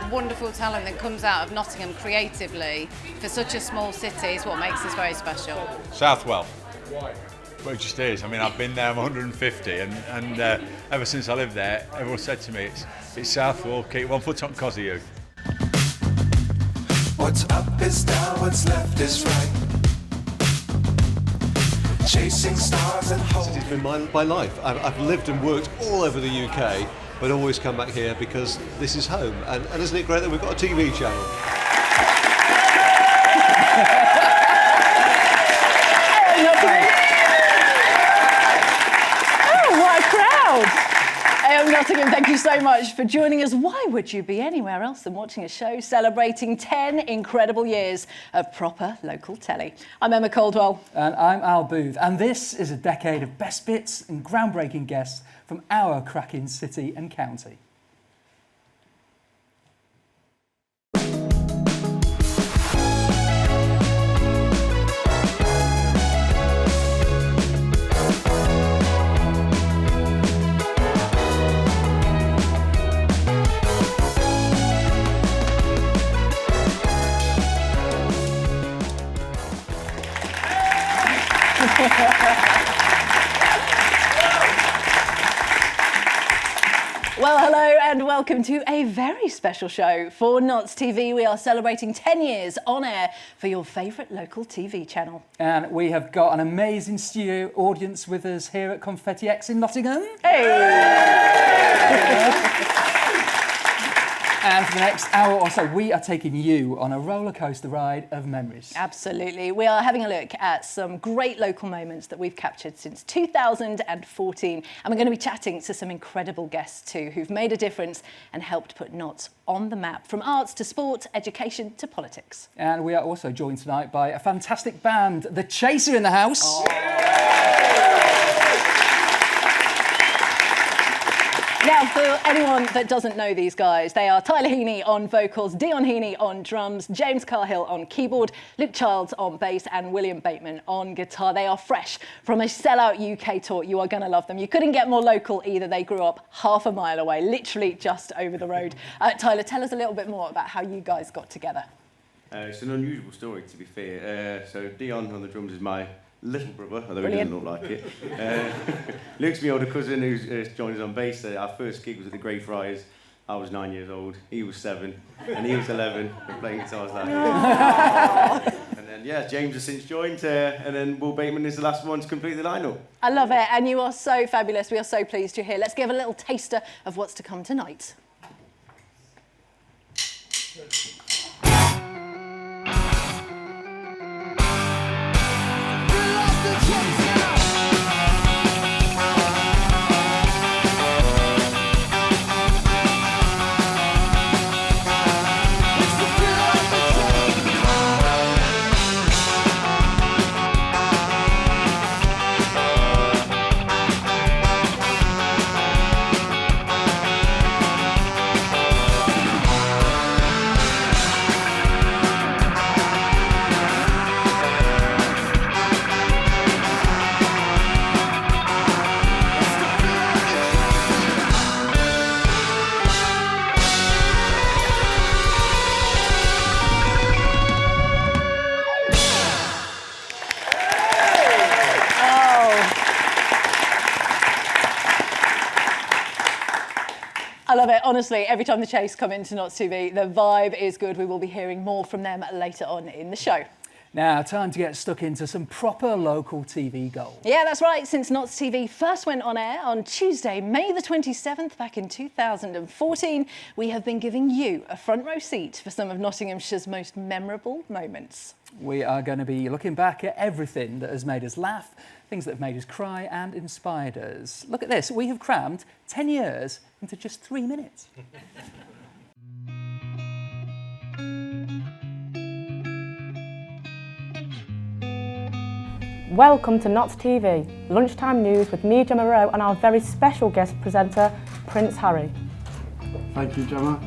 wonderful talent that comes out of Nottingham creatively for such a small city is what makes us very special. Southwell. Why? Well, it just is. I mean, I've been there, I'm 150, and ever since I lived there, everyone said to me, it's Southwell, keep one foot on cos of you. What's up is down, what's left is right. Chasing stars and hope. It's been my life. I've lived and worked all over the UK, but always come back here because this is home. And isn't it great that we've got a TV channel? Nottingham, thank you so much for joining us. Why would you be anywhere else than watching a show celebrating 10 incredible years of proper local telly? I'm Emma Caldwell. And I'm Al Booth. And this is a decade of best bits and groundbreaking guests from our cracking city and county. Well, hello and welcome to a very special show for Notts TV. We are celebrating 10 years on air for your favourite local TV channel. And we have got an amazing studio audience with us here at Confetti X in Nottingham. Hey! And for the next hour or so, we are taking you on a roller coaster ride of memories. Absolutely. We are having a look at some great local moments that we've captured since 2014. And we're going to be chatting to some incredible guests too, who've made a difference and helped put Notts on the map, from arts to sport, education to politics. And we are also joined tonight by a fantastic band, The Chaser in the house. Oh. Now, for anyone that doesn't know these guys, they are Tyler Heaney on vocals, Dion Heaney on drums, James Carhill on keyboard, Luke Childs on bass, and William Bateman on guitar. They are fresh from a sellout UK tour. You are going to love them. You couldn't get more local either. They grew up half a mile away, literally just over the road. Tyler, tell us a little bit more about how you guys got together. It's an unusual story, to be fair. So Dion on the drums is my little brother, although Brilliant. He doesn't look like it. Luke's my older cousin who's joined us on bass. Our first gig was at the Greyfriars. I was 9 years old, he was 7, and he was 11, and playing guitars that year. And then, James has since joined, and then Will Bateman is the last one to complete the lineup. I love it, and you are so fabulous. We are so pleased you're here. Let's give a little taster of what's to come tonight. I love it. Honestly, every time the Chase come into Notts TV, the vibe is good. We will be hearing more from them later on in the show. Now, time to get stuck into some proper local TV gold. Yeah, that's right. Since Notts TV first went on air on Tuesday, May the 27th, back in 2014, we have been giving you a front row seat for some of Nottinghamshire's most memorable moments. We are going to be looking back at everything that has made us laugh, things that have made us cry and inspired us. Look at this. We have crammed 10 years into just 3 minutes. Welcome to Notts TV, lunchtime news with me, Gemma Rowe, and our very special guest presenter, Prince Harry. Thank you, Gemma.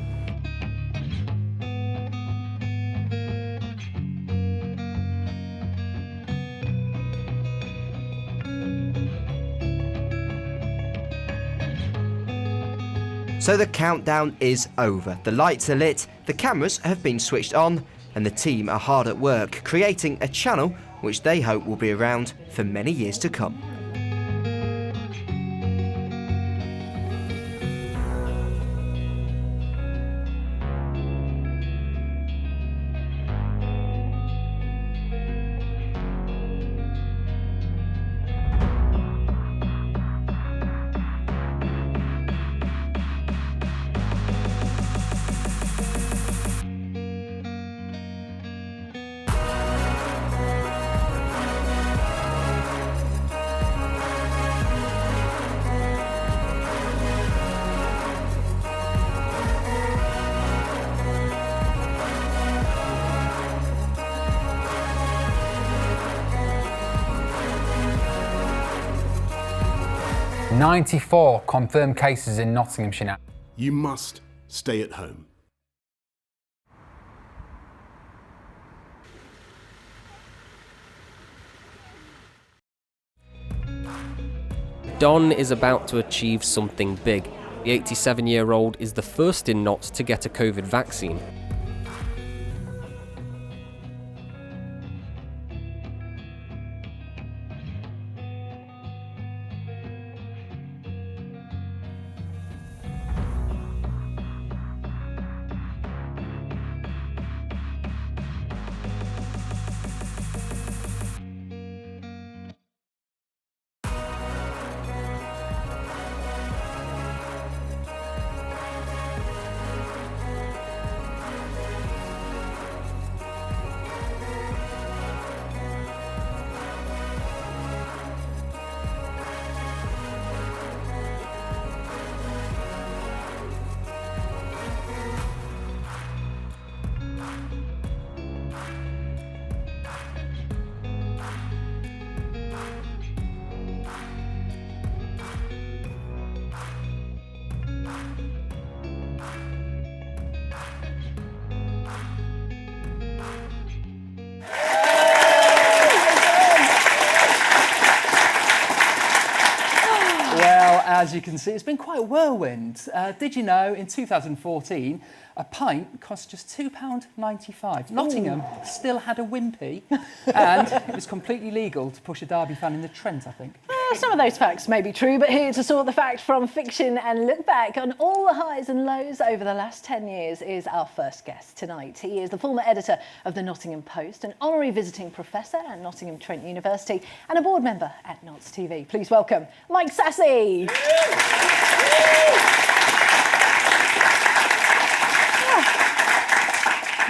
So the countdown is over. The lights are lit The cameras have been switched on and the team are hard at work creating a channel which they hope will be around for many years to come. "94 confirmed cases in Nottinghamshire now." You must stay at home. Don is about to achieve something big. The 87-year-old is the first in Notts to get a COVID vaccine. As you can see, it's been quite a whirlwind. Did you know, in 2014, a pint cost just £2.95. Nottingham still had a Wimpy, and it was completely legal to push a Derby fan in the Trent, I think. Some of those facts may be true, but here to sort the fact from fiction and look back on all the highs and lows over the last 10 years is our first guest tonight. He is the former editor of the Nottingham Post, an honorary visiting professor at Nottingham Trent University, and a board member at Notts TV. Please welcome Mike Sassy.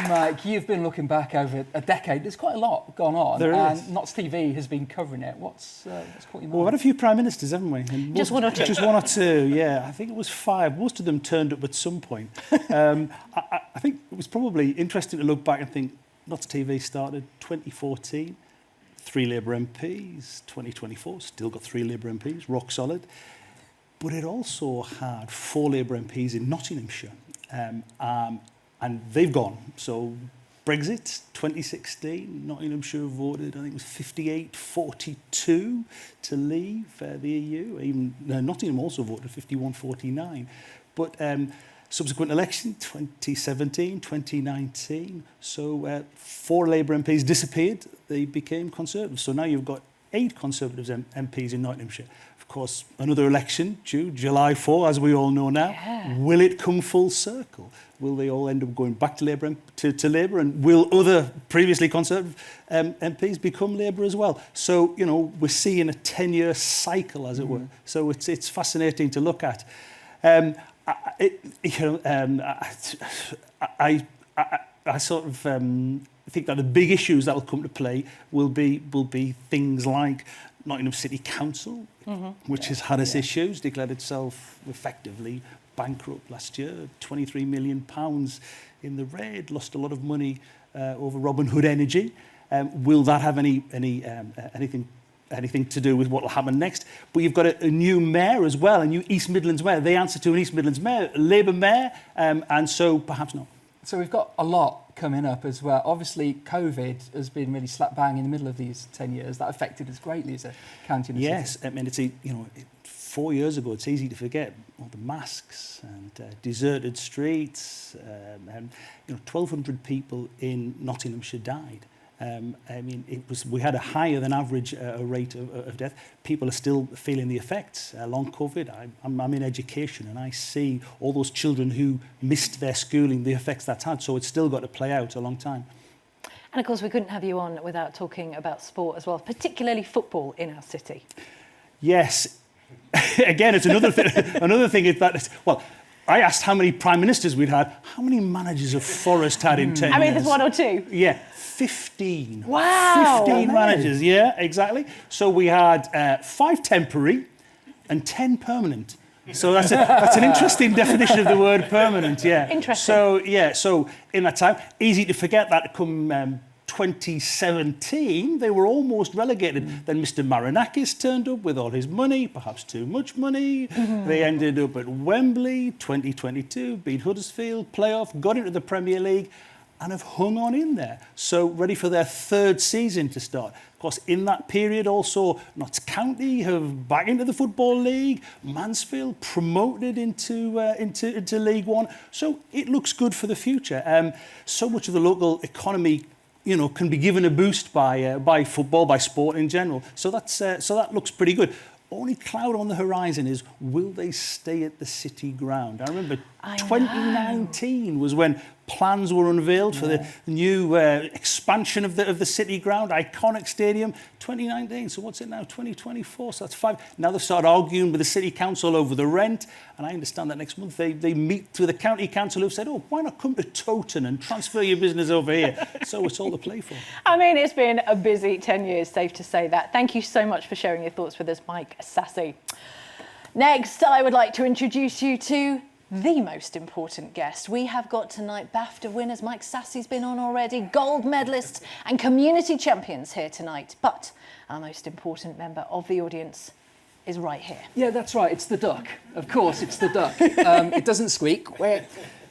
Mike, you've been looking back over a decade. There's quite a lot gone on. There is. And Notts TV has been covering it. What's caught your mind? Well, we've had a few prime ministers, haven't we? And just one or two. Just one or two, yeah. I think it was 5. Most of them turned up at some point. I think it was probably interesting to look back and think Notts TV started 2014, 3 Labour MPs, 2024, still got 3 Labour MPs, rock solid. But it also had 4 Labour MPs in Nottinghamshire. And they've gone. So Brexit, 2016, Nottinghamshire voted, I think it was 58-42 to leave the EU. Even Nottingham also voted 51-49. But subsequent election, 2017, 2019, so 4 Labour MPs disappeared. They became Conservatives. So now you've got 8 Conservatives MPs in Nottinghamshire. Of course, another election due July 4, as we all know now. Yeah. Will it come full circle? Will they all end up going back to Labour, Labour, and will other previously Conservative MPs become Labour as well? So, you know, we're seeing a 10-year cycle, as it were. So it's fascinating to look at. I sort of think that the big issues that will come to play will be things like Nottingham City Council, which has had its issues, declared itself effectively bankrupt last year, £23 million in the red, lost a lot of money over Robin Hood Energy. Will that have anything to do with what will happen next? But you've got a new mayor as well, a new East Midlands mayor. They answer to an East Midlands mayor, a Labour mayor, and so perhaps not. So we've got a lot coming up as well. Obviously, COVID has been really slap bang in the middle of these 10 years. That affected us greatly as a county and a yes, city. I mean, 4 years ago, it's easy to forget. Well, the masks and deserted streets. 1,200 people in Nottinghamshire died. We had a higher than average rate of death. People are still feeling the effects. Long COVID, I'm in education and I see all those children who missed their schooling, the effects that's had. So it's still got to play out a long time. And of course, we couldn't have you on without talking about sport as well, particularly football in our city. Yes. Again, it's another thing. Another thing is that, I asked how many prime ministers we'd had. How many managers have Forest had in 10 years? I mean, there's 1 or 2. Yeah, 15. Wow. 15 managers, yeah, exactly. So we had 5 temporary and 10 permanent. So that's an interesting definition of the word permanent, yeah. Interesting. So in that time, easy to forget that come 2017, they were almost relegated. Then Mr. Marinakis turned up with all his money, perhaps too much money. They ended up at Wembley, 2022, beat Huddersfield, playoff, got into the Premier League, and have hung on in there. So ready for their 3rd season to start. Of course, in that period also, Notts County have back into the Football League, Mansfield promoted into League One. So it looks good for the future. So much of the local economy can be given a boost by football, by sport in general. So that looks pretty good. Only cloud on the horizon is, will they stay at the City ground? I remember 2019 was when plans were unveiled for the new expansion of the City ground, iconic stadium, 2019. So what's it now, 2024? So that's 5. Now they've started arguing with the City Council over the rent. And I understand that next month they meet with the County Council who've said, why not come to Towton and transfer your business over here? So it's all to play for. I mean, it's been a busy 10 years, safe to say that. Thank you so much for sharing your thoughts with us, Mike Sassy. Next, I would like to introduce you to the most important guest. We have got tonight BAFTA winners. Mike Sassy's been on already, gold medalists and community champions here tonight. But our most important member of the audience is right here. Yeah, that's right. It's the duck. Of course, it's the duck. It doesn't squeak.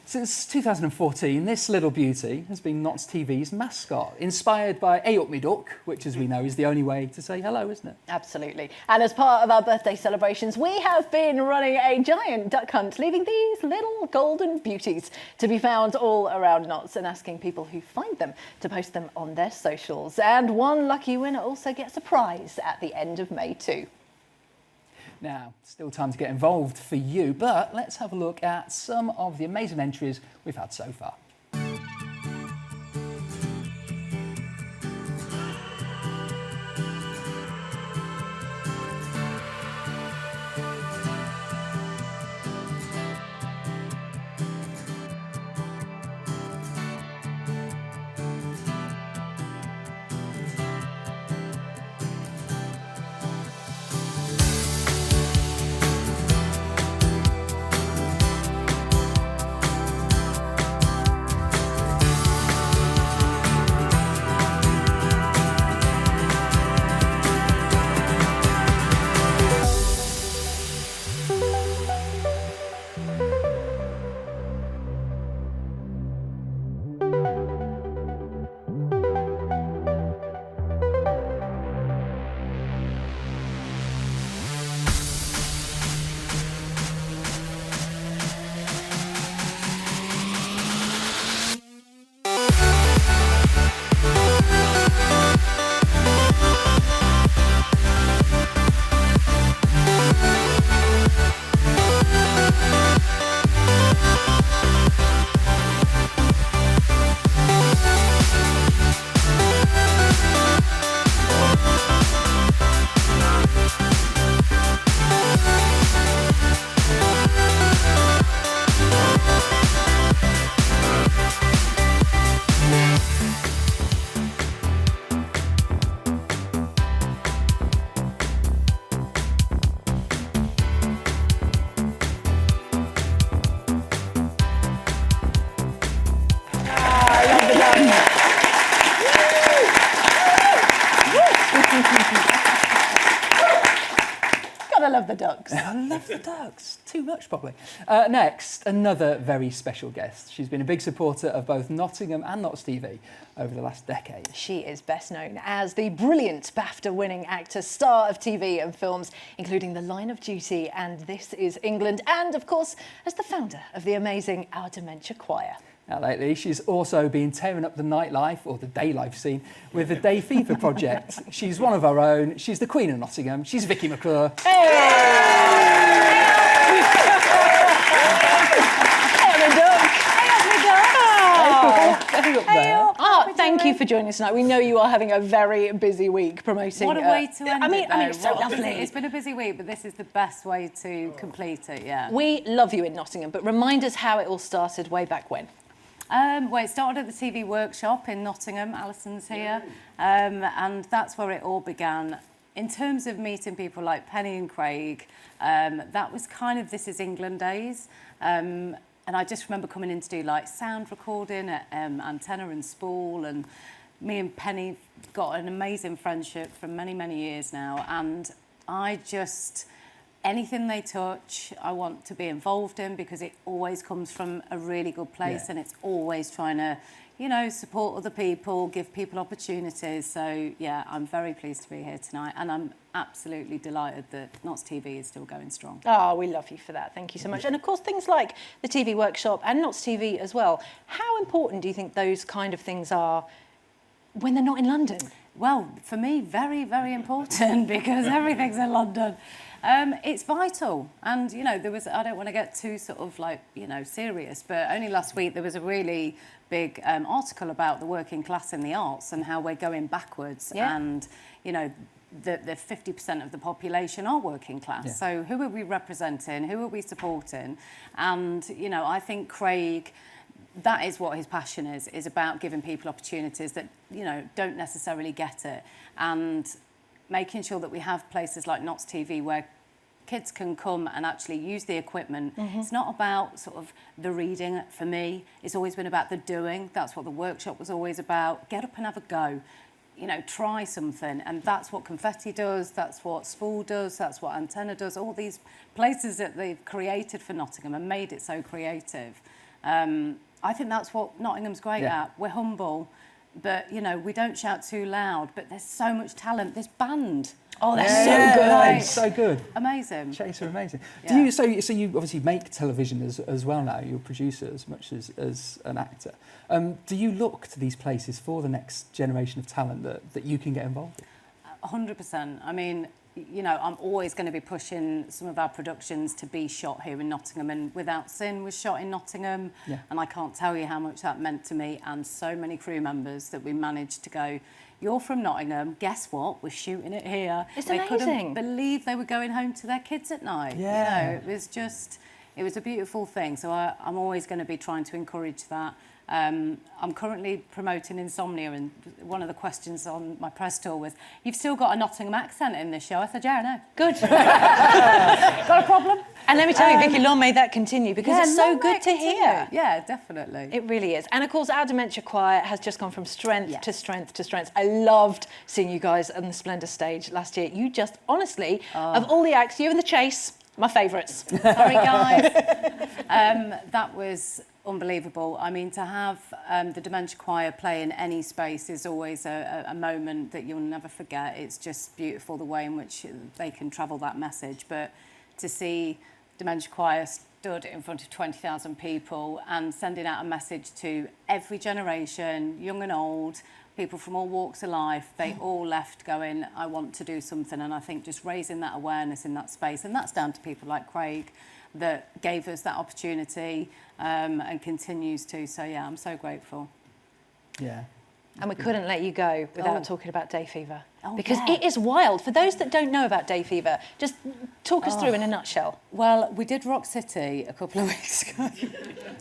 Since 2014, this little beauty has been Notts TV's mascot, inspired by A Up Me Duck, which, as we know, is the only way to say hello, isn't it? Absolutely. And as part of our birthday celebrations, we have been running a giant duck hunt, leaving these little golden beauties to be found all around Notts and asking people who find them to post them on their socials. And one lucky winner also gets a prize at the end of May too. Now, still time to get involved for you, but let's have a look at some of the amazing entries we've had so far. the Ducks. I love the Ducks. Too much, probably. Next, another very special guest. She's been a big supporter of both Nottingham and Notts TV over the last decade. She is best known as the brilliant BAFTA-winning actor, star of TV and films, including The Line of Duty and This Is England, and, of course, as the founder of the amazing Our Dementia Choir. Now, lately, she's also been tearing up the nightlife, or the day life scene, with the Day Fever project. She's one of our own. She's the Queen of Nottingham. She's Vicky McClure. Thank you for joining us tonight. We know you are having a very busy week promoting. What a way to end it. I mean, it's so lovely. It's been a busy week, but this is the best way to complete it, yeah. We love you in Nottingham, but remind us how it all started way back when. Well, it started at the TV workshop in Nottingham. Alison's here. And that's where it all began. In terms of meeting people like Penny and Craig, that was kind of This Is England days. And I just remember coming in to do like sound recording at Antenna and Spool, and me and Penny got an amazing friendship for many, many years now. And I just, anything they touch, I want to be involved in, because it always comes from a really good place, and it's always trying to, you know, support other people, give people opportunities. So, yeah, I'm very pleased to be here tonight, and I'm absolutely delighted that Notts TV is still going strong. Oh, we love you for that. Thank you so much. And, of course, things like the TV workshop and Notts TV as well. How important do you think those kind of things are when they're not in London? Well, for me, very, very important, because everything's in London. It's vital. And, you know, there was, I don't want to get too sort of like, you know, serious, but only last week there was a really big article about the working class in the arts and how we're going backwards. Yeah. And, you know, the 50% of the population are working class. Yeah. So who are we representing? Who are we supporting? And, you know, I think Craig, that is what his passion is about giving people opportunities that, you know, don't necessarily get it. And making sure that we have places like Notts TV where kids can come and actually use the equipment. Mm-hmm. It's not about sort of the reading for me. It's always been about the doing. That's what the workshop was always about. Get up and have a go. You know, try something. And that's what Confetti does. That's what Spool does. That's what Antenna does. All these places that they've created for Nottingham and made it so creative. I think that's what Nottingham's great at. We're humble. But, you know, we don't shout too loud, but there's so much talent. This band. Oh, they're so good. Right. So good. Amazing. Chase are amazing. Yeah. Do you, so you obviously make television as well now. You're a producer as much as an actor. Do you look to these places for the next generation of talent that you can get involved in? 100%. I mean, you know, I'm always going to be pushing some of our productions to be shot here in Nottingham, and Without Sin was shot in Nottingham, and I can't tell you how much that meant to me and so many crew members that we managed to go, you're from Nottingham, guess what, we're shooting it here. It's they amazing. Couldn't believe they were going home to their kids at night. Yeah. You know, it was a beautiful thing, so I'm always going to be trying to encourage that. I'm currently promoting Insomnia, and one of the questions on my press tour was, you've still got a Nottingham accent in this show. I said, yeah, I know. Good. Got a problem? And let me tell you, Vicky, long may that continue, because it's so good to hear. Yeah, definitely. It really is. And of course, our Dementia Choir has just gone from strength to strength to strength. I loved seeing you guys on the Splendour stage last year. You just, honestly, of all the acts, you and the Chase, my favourites. Sorry, guys. That was unbelievable. I mean, to have the Dementia Choir play in any space is always a moment that you'll never forget. It's just beautiful the way in which they can travel that message. But to see Dementia Choir stood in front of 20,000 people and sending out a message to every generation, young and old, people from all walks of life, they all left going, I want to do something. And I think just raising that awareness in that space, and that's down to people like Craig that gave us that opportunity and continues to. So, yeah, I'm so grateful. Yeah. And we couldn't let you go without talking about Day Fever. Oh, because it is wild. For those that don't know about Day Fever, just talk us through in a nutshell. Well, we did Rock City a couple of weeks ago.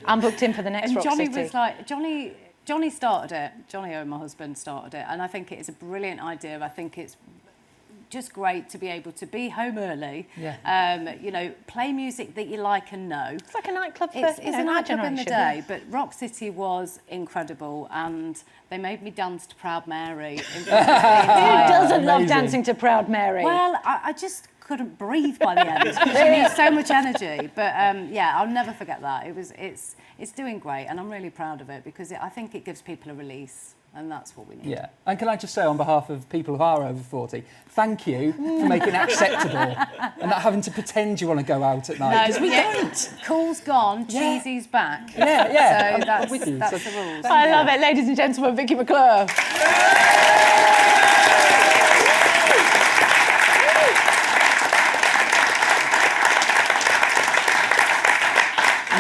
I'm booked in for the next Rock Johnny City. was like, Johnny started it. Johnny, my husband, started it. And I think it is a brilliant idea. I think it's just great to be able to be home early, you know, play music that you like and know. It's like a nightclub for it's a nightclub in the day, Yeah. but Rock City was incredible, and they made me dance to Proud Mary. In front of the Who doesn't love Amazing. dancing to Proud Mary? Well, I just couldn't breathe by the end because you need so much energy. But yeah, I'll never forget that. It's doing great, and I'm really proud of it because I think it gives people a release. And that's what we need. Yeah. And can I just say on behalf of people who are over 40, thank you for making it acceptable and not having to pretend you want to go out at night. Because we don't. Cool's gone, cheesy's back. Yeah. So I'm with you. that's the rules. I love it. Ladies and gentlemen, Vicky McClure.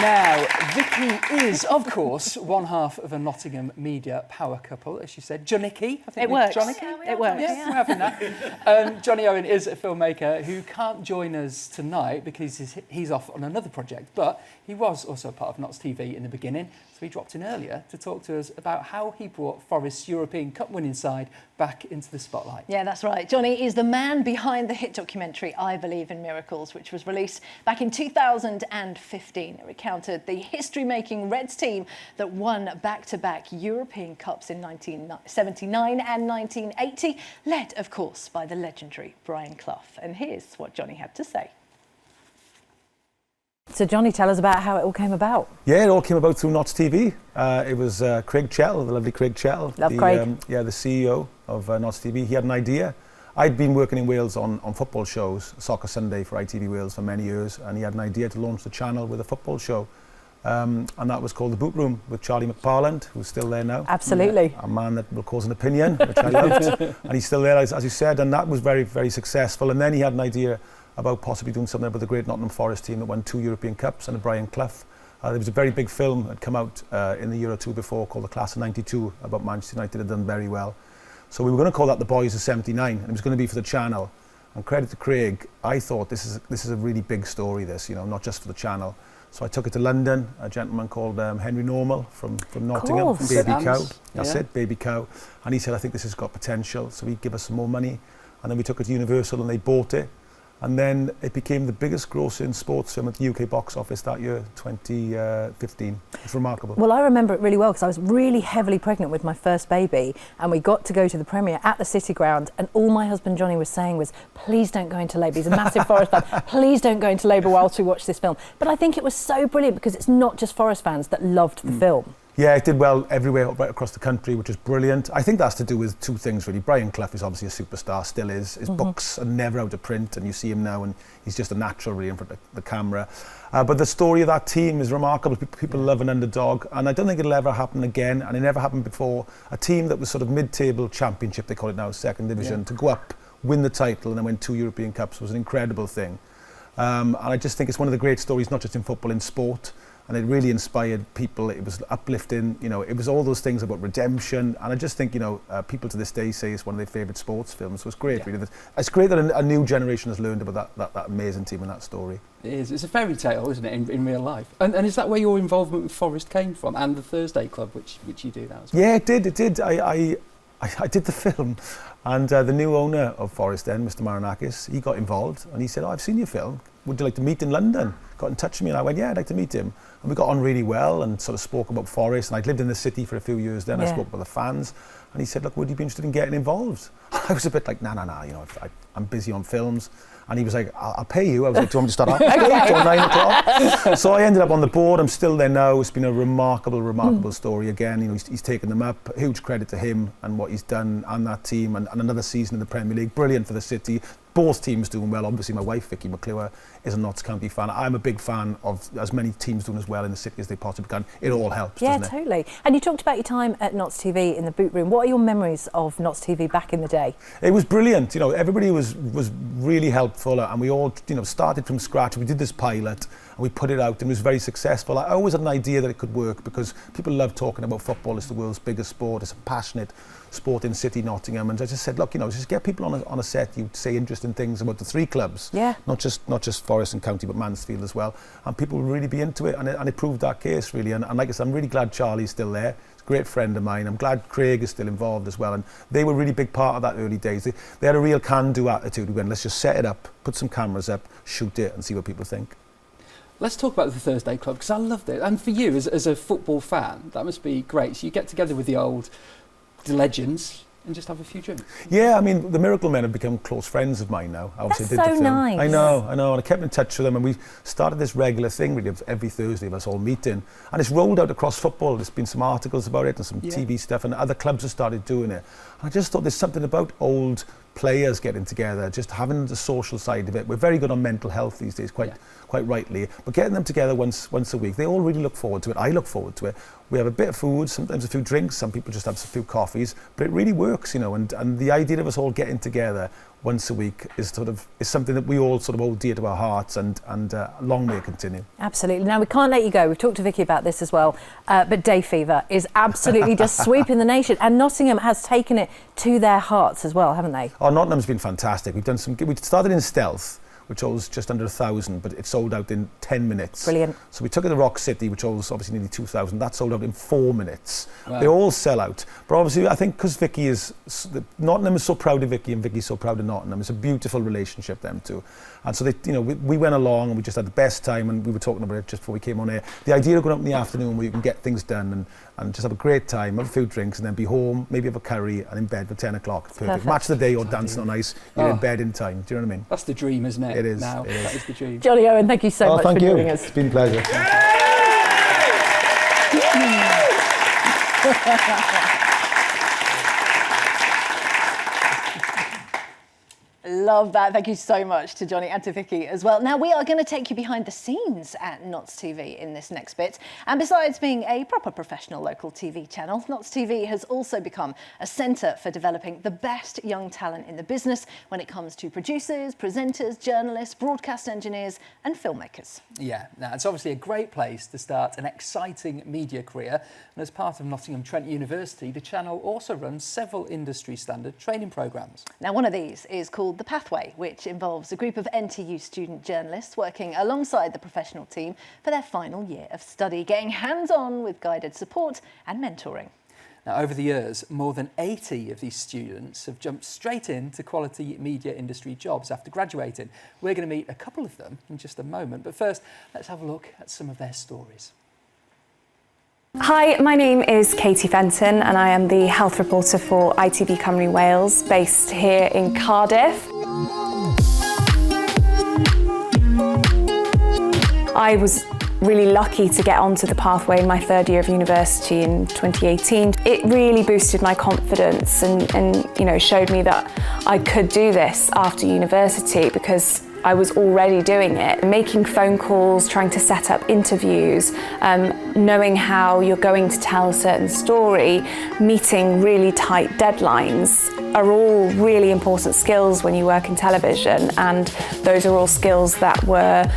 Now, Vicky is, of course, one half of a Nottingham media power couple, as she said. Johnnicky, I think. It works. Johnnicky? It works. Yeah, we're having that. Johnny Owen is a filmmaker who can't join us tonight because he's off on another project, but he was also part of Notts TV in the beginning, so he dropped in earlier to talk to us about how he brought Forest's European Cup winning side back into the spotlight. Yeah, that's right. Johnny is the man behind the hit documentary I Believe in Miracles, which was released back in 2015. It recounted the history-making Reds team that won back-to-back European Cups in 1979 and 1980, led, of course, by the legendary Brian Clough. And here's what Johnny had to say. So, Johnny, tell us about how it all came about. Yeah, it all came about through Notts TV. It was Craig Chell, the lovely Craig Chell. Craig. The CEO of Notts TV. He had an idea. I'd been working in Wales on football shows, Soccer Sunday for ITV Wales for many years, and he had an idea to launch the channel with a football show. And that was called The Boot Room with Charlie McParland, who's still there now. Absolutely. A man that will cause an opinion, which I loved. And he's still there, as you said, and that was very, very successful. And then he had an idea about possibly doing something with the great Nottingham Forest team that won 2 European Cups and a Brian Clough. There was a very big film that had come out in the year or two before called The Class of '92 about Manchester United had done very well. So we were going to call that The Boys of '79, and it was going to be for the channel. And credit to Craig, I thought this is a really big story, this, you know, not just for the channel. So I took it to London, a gentleman called Henry Normal from Nottingham, from Baby Cow. That's it, Baby Cow. And he said, I think this has got potential, so he'd give us some more money. And then we took it to Universal and they bought it. And then it became the biggest grossing sports film at the UK box office that year, 2015. It's remarkable. Well, I remember it really well because I was really heavily pregnant with my first baby, and we got to go to the premiere at the City Ground, and all my husband Johnny was saying was, please don't go into labour. He's a massive Forest fan. Please don't go into labour whilst we watch this film. But I think it was so brilliant because it's not just Forest fans that loved the film. Yeah, it did well everywhere, right across the country, which is brilliant. I think that's to do with 2 things, really. Brian Clough is obviously a superstar, still is. His books are never out of print, and you see him now, and he's just a natural, really, in front of the camera. But the story of that team is remarkable. People love an underdog, and I don't think it'll ever happen again, and it never happened before. A team that was sort of mid-table championship, they call it now, second division, to go up, win the title, and then win 2 European Cups was an incredible thing. And I just think it's one of the great stories, not just in football, in sport. And it really inspired people. It was uplifting, you know, it was all those things about redemption. And I just think, you know, people to this day say it's one of their favourite sports films. So it's great, really. It's great that a new generation has learned about that amazing team and that story. It is. It's a fairy tale, isn't it, in real life? And is that where your involvement with Forest came from, and the Thursday Club, which you do now as well? Yeah, it did. I did the film, and the new owner of Forest then, Mr. Marinakis, he got involved, and he said, I've seen your film. Would you like to meet in London? Got in touch with me, and I went, yeah, I'd like to meet him. And we got on really well and sort of spoke about Forest. And I'd lived in the city for a few years then. I spoke with the fans. And he said, look, would you be interested in getting involved? I was a bit like, nah, you know, I'm busy on films. And he was like, I'll pay you. I was like, do you want me to start up till 9 o'clock? So I ended up on the board. I'm still there now. It's been a remarkable story again. You know, he's taken them up. Huge credit to him and what he's done and that team. And another season in the Premier League. Brilliant for the city. Both teams doing well. Obviously, my wife, Vicky McClure, is a Notts County fan. I'm a big fan of as many teams doing as well in the city as they possibly can. It all helps, doesn't it? Yeah, totally. And you talked about your time at Notts TV in the boot room. What are your memories of Notts TV back in the day? It was brilliant. You know, everybody was really helpful, and we all, you know, started from scratch. We did this pilot, and we put it out, and it was very successful. I always had an idea that it could work because people love talking about football. It's the world's biggest sport. It's a passionate sport in City Nottingham, and I just said, look, you know, just get people on a set. You say interesting things about the 3 clubs, not just Forest and County, but Mansfield as well, and people will really be into it, and it proved that case really. And like I said, I'm really glad Charlie's still there. He's a great friend of mine. I'm glad Craig is still involved as well, and they were a really big part of that early days. They had a real can-do attitude. We went, let's just set it up, put some cameras up, shoot it, and see what people think. Let's talk about the Thursday Club, because I loved it. And for you, as a football fan, that must be great. So you get together with the legends, and just have a few drinks? Yeah, I mean, the Miracle Men have become close friends of mine now. Obviously, That's I did so the film. nice. I know. And I kept in touch with them, and we started this regular thing really of every Thursday of us all meeting. And it's rolled out across football. There's been some articles about it and some TV stuff, and other clubs have started doing it. And I just thought there's something about old players getting together, just having the social side of it. We're very good on mental health these days, quite rightly, but getting them together once a week, they all really look forward to it. I look forward to it. We have a bit of food, sometimes a few drinks, some people just have a few coffees, but it really works, you know, and the idea of us all getting together once a week is something that we all sort of hold dear to our hearts, and long may it continue. Absolutely. Now, we can't let you go. We've talked to Vicky about this as well, but Day Fever is absolutely just sweeping the nation, and Nottingham has taken it to their hearts as well, haven't they? Oh, Nottingham's been fantastic. We started in stealth, which holds just under 1,000, but it sold out in 10 minutes. Brilliant. So we took it to Rock City, which holds obviously nearly 2,000. That sold out in 4 minutes. Wow. They all sell out. But obviously, I think because Nottingham is so proud of Vicky and Vicky's so proud of Nottingham, it's a beautiful relationship, them two. And so we went along and we just had the best time, and we were talking about it just before we came on air. The idea of going up in the afternoon where you can get things done and just have a great time, have a few drinks, and then be home, maybe have a curry, and in bed for 10 o'clock. Perfect. Match the day or dancing on ice, you're in bed in time. Do you know what I mean? That's the dream, isn't it? It is. Now, it is. that is the dream. Johnny Owen, thank you so much for joining us. It's been a pleasure. Love that. Thank you so much to Johnny and to Vicky as well. Now, we are going to take you behind the scenes at Notts TV in this next bit. And besides being a proper professional local TV channel, Notts TV has also become a centre for developing the best young talent in the business when it comes to producers, presenters, journalists, broadcast engineers and filmmakers. Yeah, now it's obviously a great place to start an exciting media career. And as part of Nottingham Trent University, the channel also runs several industry standard training programmes. Now, one of these is called The Pathway, which involves a group of NTU student journalists working alongside the professional team for their final year of study, getting hands-on with guided support and mentoring. Now, over the years, more than 80 of these students have jumped straight into quality media industry jobs after graduating. We're going to meet a couple of them in just a moment, but first, let's have a look at some of their stories. Hi, my name is Katie Fenton and I am the health reporter for ITV Cymru Wales, based here in Cardiff. I was really lucky to get onto the pathway in my third year of university in 2018. It really boosted my confidence and showed me that I could do this after university because I was already doing it. Making phone calls, trying to set up interviews, knowing how you're going to tell a certain story, meeting really tight deadlines are all really important skills when you work in television, and those are all skills that were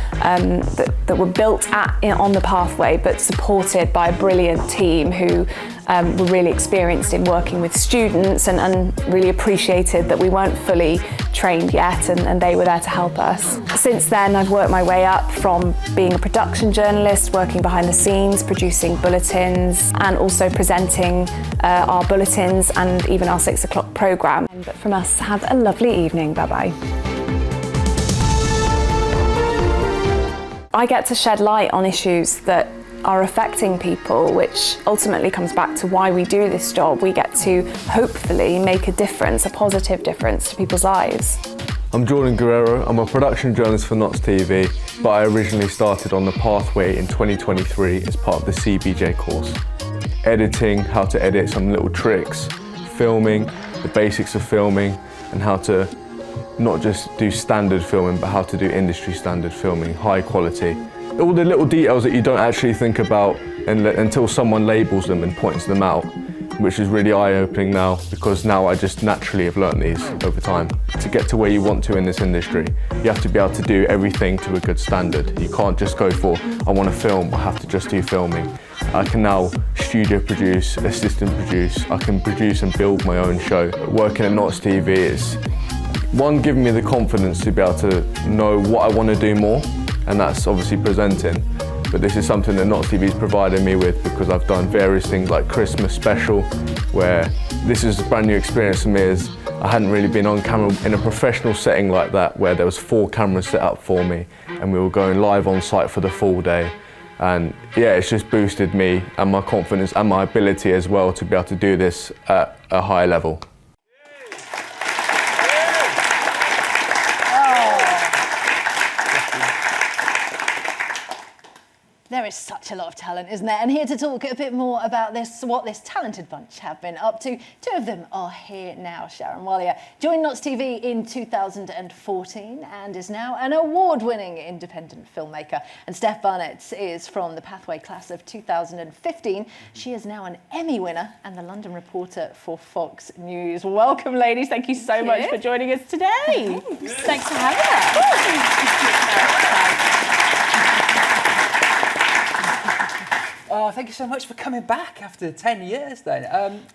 built on the pathway, but supported by a brilliant team who were really experienced in working with students and really appreciated that we weren't fully trained yet, and they were there to help us. Since then, I've worked my way up from being a production journalist, working behind the scenes, producing bulletins, and also presenting our bulletins and even our 6 o'clock programme. But from us, have a lovely evening. Bye-bye. I get to shed light on issues that are affecting people, which ultimately comes back to why we do this job. We get to hopefully make a difference, a positive difference to people's lives. I'm Jordan Guerrero. I'm a production journalist for Notts TV, but I originally started on the pathway in 2023 as part of the CBJ course. Editing, how to edit, some little tricks, filming, the basics of filming, and how to not just do standard filming, but how to do industry standard filming, high quality. All the little details that you don't actually think about until someone labels them and points them out, which is really eye-opening now, because now I just naturally have learnt these over time. To get to where you want to in this industry, you have to be able to do everything to a good standard. You can't just go for, I want to film, I have to just do filming. I can now studio produce, assistant produce, I can produce and build my own show. Working at Notts TV is, one, giving me the confidence to be able to know what I want to do more, and that's obviously presenting. But this is something that Notts TV's provided me with, because I've done various things like Christmas special, where this is a brand new experience for me, as I hadn't really been on camera in a professional setting like that, where there was 4 cameras set up for me and we were going live on site for the full day. And yeah, it's just boosted me and my confidence and my ability as well to be able to do this at a high level. There is such a lot of talent, isn't there? And here to talk a bit more about this, what this talented bunch have been up to, two of them are here now. Sharon Wallier joined Notts TV in 2014 and is now an award-winning independent filmmaker. And Steph Barnett is from the Pathway class of 2015. She is now an Emmy winner and the London reporter for Fox News. Welcome, ladies. Thank you so much for joining us today. Thanks for having us. Oh, thank you so much for coming back after 10 years then.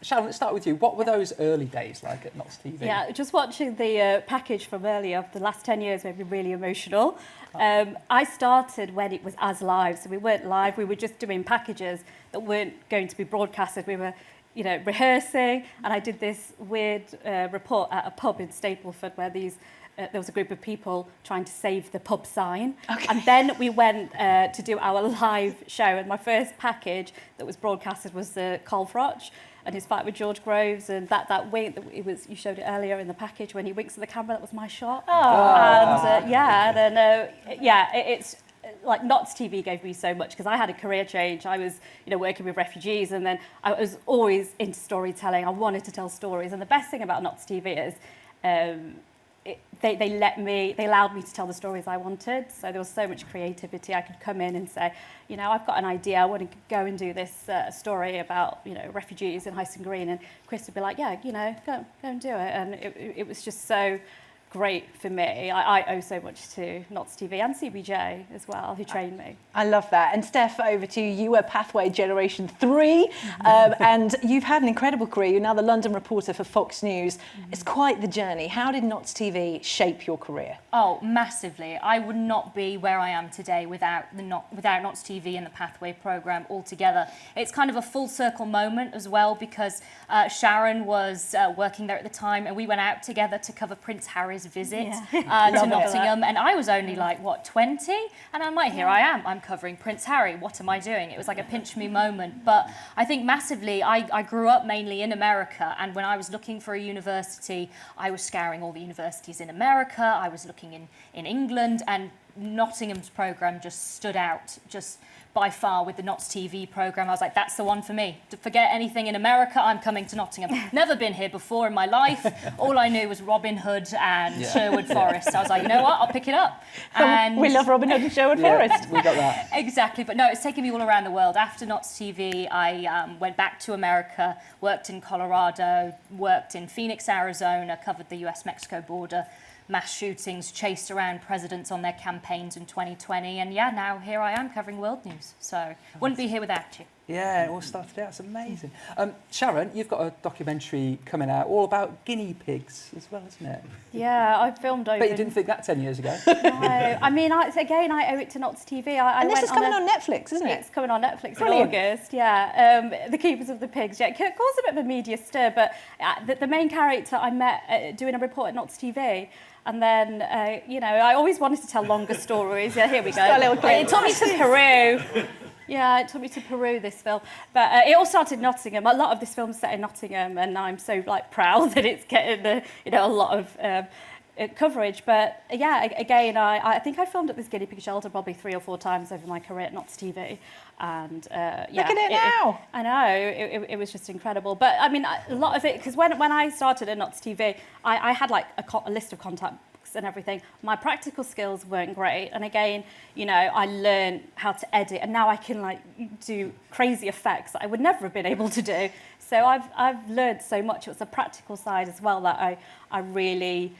Sharon, let's start with you. What were those early days like at Notts TV? Yeah, just watching the package from earlier, the last 10 years made me really emotional. I started when it was as live, so we weren't live, we were just doing packages that weren't going to be broadcasted. We were, you know, rehearsing, and I did this weird report at a pub in Stapleford where there was a group of people trying to save the pub sign. Okay. And then we went to do our live show, and my first package that was broadcasted was Carl Froch and his fight with George Groves, and that wink that you showed it earlier in the package when he winks at the camera, that was my shot. And it's like Notts TV gave me so much because I had a career change. I was, you know, working with refugees, and then I was always into storytelling. I wanted to tell stories, and the best thing about Notts TV is they allowed me to tell the stories I wanted. So there was so much creativity. I could come in and say, you know, I've got an idea. I want to go and do this story about, you know, refugees in Hyston Green. And Chris would be like, yeah, you know, go and do it. And it was just so great for me. I owe so much to Notts TV and CBJ as well, who trained me. I love that. And Steph, over to you. You were Pathway Generation 3, and you've had an incredible career. You're now the London reporter for Fox News. It's quite the journey. How did Notts TV shape your career? Oh, massively. I would not be where I am today without Notts TV and the Pathway programme altogether. It's kind of a full circle moment as well, because Sharon was working there at the time, and we went out together to cover Prince Harry's visit to Nottingham, and I was only like, what, 20? And I'm like, here I am, I'm covering Prince Harry, what am I doing? It was like a pinch me moment. But I think massively, I grew up mainly in America, and when I was looking for a university, I was scouring all the universities in America, I was looking in England, and Nottingham's programme just stood out, just by far with the Notts TV programme. I was like, that's the one for me. To forget anything in America, I'm coming to Nottingham. Never been here before in my life. All I knew was Robin Hood and Sherwood Forest. I was like, you know what, I'll pick it up. And we love Robin Hood and Sherwood Forest. We got that. Exactly, but no, it's taken me all around the world. After Notts TV, I went back to America, worked in Colorado, worked in Phoenix, Arizona, covered the US-Mexico border, mass shootings, chased around presidents on their campaigns in 2020, and yeah, now here I am covering world news. So wouldn't be here without you. Yeah, it all started out. It's amazing. Sharon, you've got a documentary coming out all about guinea pigs as well, isn't it? Yeah, I filmed over. But you didn't think that 10 years ago. No, I mean, I owe it to Notts TV. And this is coming on Netflix, isn't it? It's coming on Netflix in August. Yeah, The Keepers of the Pigs. Yeah, it caused a bit of a media stir, but the main character I met doing a report at Notts TV. And then, you know, I always wanted to tell longer stories. Yeah, here we go. It took me to Peru. Yeah, it took me to Peru, this film. But it all started in Nottingham. A lot of this film's set in Nottingham, and I'm so, like, proud that it's getting, you know, a lot of coverage. But, yeah, again, I think I filmed at this guinea pig shelter probably 3 or 4 times over my career at Notts TV. And, yeah. Look at it now. I know, it was just incredible. But, I mean, a lot of it, because when I started at Notts TV, I had, like, a list of contacts and everything. My practical skills weren't great, and again, you know, I learned how to edit, and now I can like do crazy effects that I would never have been able to do. So I've learned so much. It was the practical side as well that I really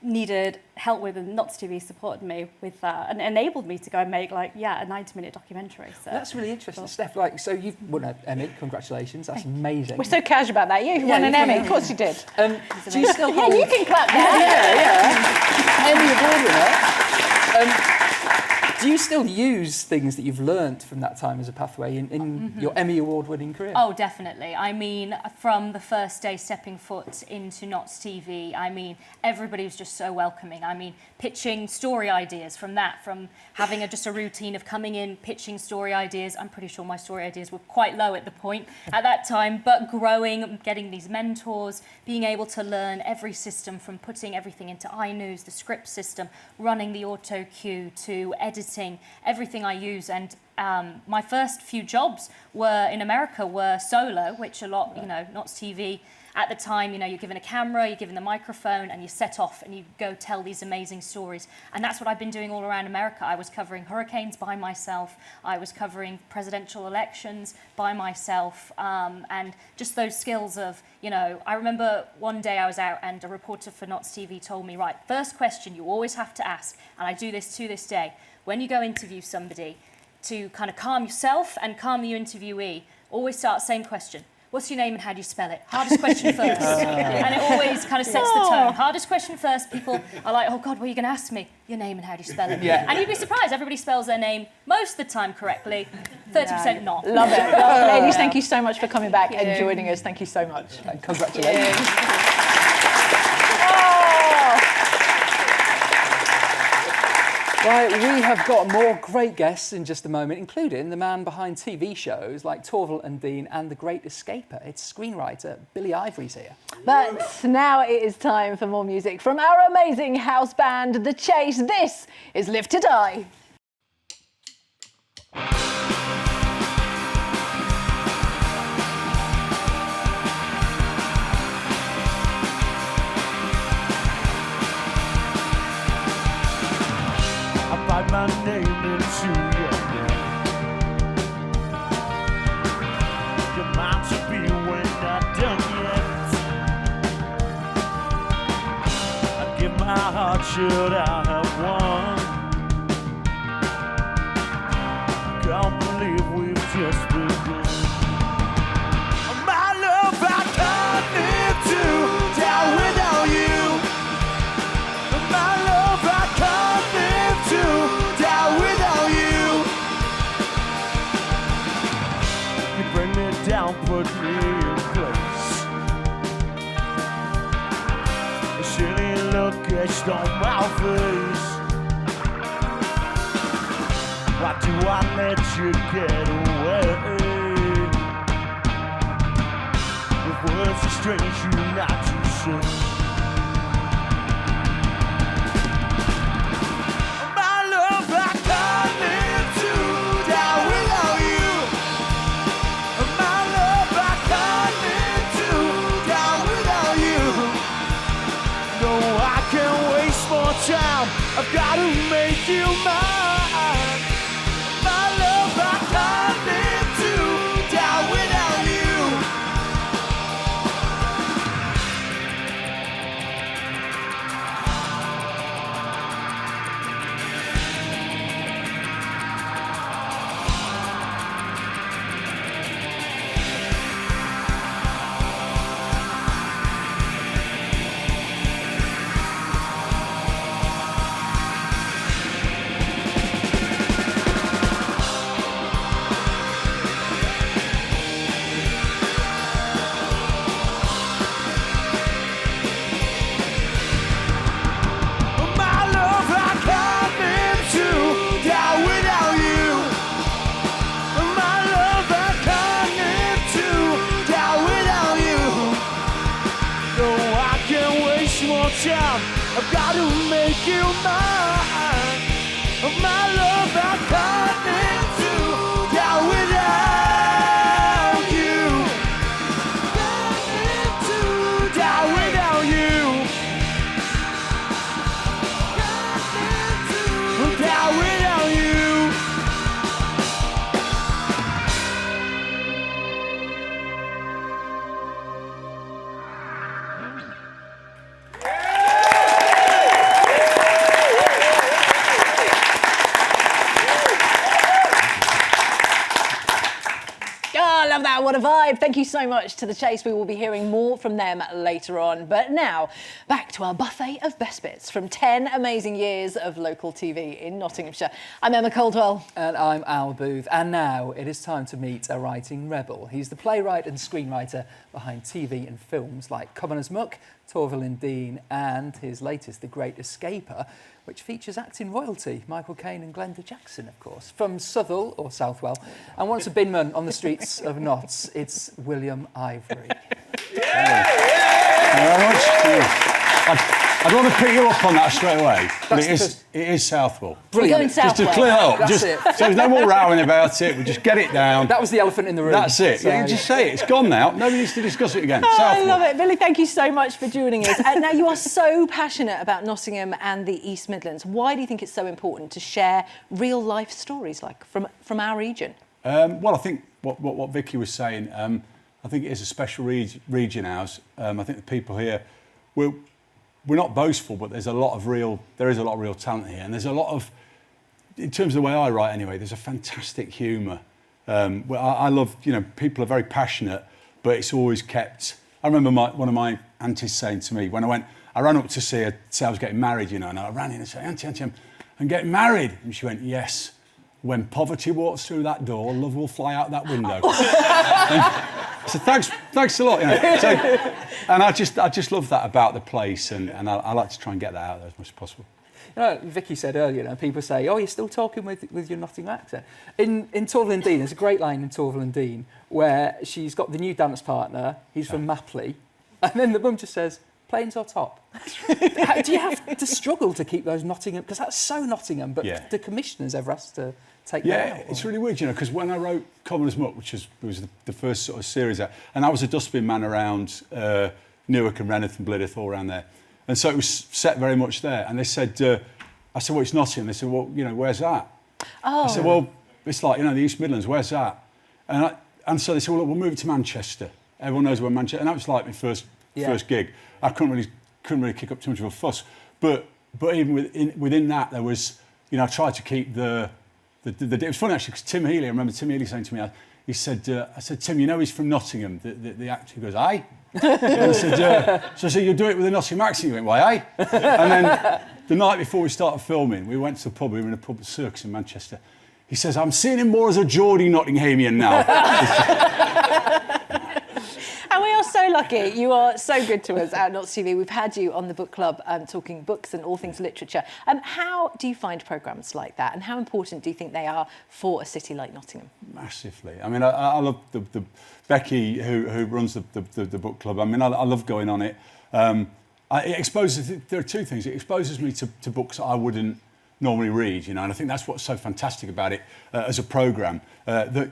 needed help with, and Notts TV supported me with that and enabled me to go and make like a 90-minute documentary. So that's really interesting, Steph. Like, so you've won an Emmy. Congratulations, that's amazing. We're so casual about that. You won an Emmy, of course you did. Do you still hold? Yeah, you can clap that. Emmy award winner. Do you still use things that you've learnt from that time as a Pathway in your Emmy award-winning career? Oh, definitely. I mean, from the first day stepping foot into Notts TV, I mean, everybody was just so welcoming. I mean, pitching story ideas from having just a routine of coming in, pitching story ideas. I'm pretty sure my story ideas were quite low at the point at that time, but growing, getting these mentors, being able to learn every system from putting everything into iNews, the script system, running the auto cue to editing editing, everything I use. And my first few jobs were in America were solo, which a lot, you know, Notts TV. At the time, you know, you're given a camera, you're given the microphone, and you set off and you go tell these amazing stories. And that's what I've been doing all around America. I was covering hurricanes by myself. I was covering presidential elections by myself. And just those skills of, you know, I remember one day I was out and a reporter for Notts TV told me, right, first question you always have to ask, and I do this to this day, when you go interview somebody, to kind of calm yourself and calm the interviewee, always start same question. What's your name and how do you spell it? Hardest question first. And it always kind of sets the tone. Hardest question first, people are like, oh God, what are you going to ask me? Your name and how do you spell it? Yeah. And you'd be surprised, everybody spells their name most of the time correctly, 30% not. Love it. Ladies, thank you so much for coming back and joining us. Thank you so much. And congratulations. Right, we have got more great guests in just a moment, including the man behind TV shows like Torval and Dean and The Great Escaper. It's screenwriter Billy Ivory's here. But now it is time for more music from our amazing house band, The Chase. This is Live to Die. Write my name into your name. You're mine to be when not done yet. I give my heart, should I have won? I can't believe we've just begun. My love, I can't live to die without you. My love, I can't live to die without you. You bring me down, put me in place. A silly look etched on my face. Why do I let you get away? With words are strange, you not to say. I've got to make you mine. My love, I can't live to die without you. I've got to make you mine. My love, I can't live to die without you. Can't live to die without you. Can't live to die without you. Love that, what a vibe. Thank you so much to The Chase. We will be hearing more from them later on. But now, back to our buffet of best bits from 10 amazing years of local TV in Nottinghamshire. I'm Emma Caldwell. And I'm Al Booth. And now it is time to meet a writing rebel. He's the playwright and screenwriter behind TV and films like Commoner's Muck, Torval and Dean, and his latest, The Great Escaper, which features acting royalty, Michael Caine and Glenda Jackson, of course. From Southwell, or Southwell, and once a binman on the streets of Notts, it's William Ivory. Thank you very much. I'd want to pick you up on that straight away. But it is Southwell. Brilliant. Just to clear up. That's just, it. So there's no more rowing about it. We just get it down. That was the elephant in the room. That's it. So. You just say it. It's gone now. Nobody needs to discuss it again. Oh, I Southwell. love it. Billy, thank you so much for joining us. Now, you are so passionate about Nottingham and the East Midlands. Why do you think it's so important to share real-life stories like from our region? Well, I think what Vicky was saying, I think it is a special region, ours. I think the people here, we're not boastful, but there is a lot of real talent here, and there's a lot of, in terms of the way I write anyway, there's a fantastic humour. I love, people are very passionate, but it's always kept. I remember one of my aunties saying to me when I ran up to see her, say I was getting married, and I ran in and said, Auntie, I'm getting married, and she went, yes. When poverty walks through that door, love will fly out that window. So thanks a lot. So, and I just love that about the place, and I like to try and get that out there as much as possible. Vicky said earlier, people say, oh, you're still talking with your Nottingham accent. In Torval and Dean, there's a great line in Torval and Dean where she's got the new dance partner, he's from Mapley, and then the mum just says, plains or top? Do you have to struggle to keep those Nottingham, because that's so Nottingham, but the commissioners ever asked to take that out? Yeah, it's really weird, because when I wrote Commoners Muck, which was the first sort of series out, and I was a dustbin man around Newark and Reneth and Blydydd, all around there. And so it was set very much there. And they said, I said, well, it's Nottingham. They said, well, where's that? Oh. I said, well, it's like, the East Midlands, where's that? And so they said, well, look, we'll move it to Manchester. Everyone knows where Manchester, and that was like my first gig. I couldn't really kick up too much of a fuss. But even within that, there was, I tried to keep the it was funny actually, because Tim Healy, I remember Tim Healy saying to me, he said, I said, Tim, he's from Nottingham, the actor. He goes, aye? And I said, so you do it with a Nottingham accent? He went, why, aye? And then the night before we started filming, we went to the pub, we were in a pub at Circus in Manchester. He says, I'm seeing him more as a Geordie Nottinghamian now. And we are so lucky. You are so good to us at Notts TV. We've had you on the book club talking books and all things literature. How do you find programmes like that, and how important do you think they are for a city like Nottingham? Massively. I mean, I love the Becky who runs the book club. I mean, I love going on it. It exposes. There are two things. It exposes me to books that I wouldn't normally read, and I think that's what's so fantastic about it as a programme. That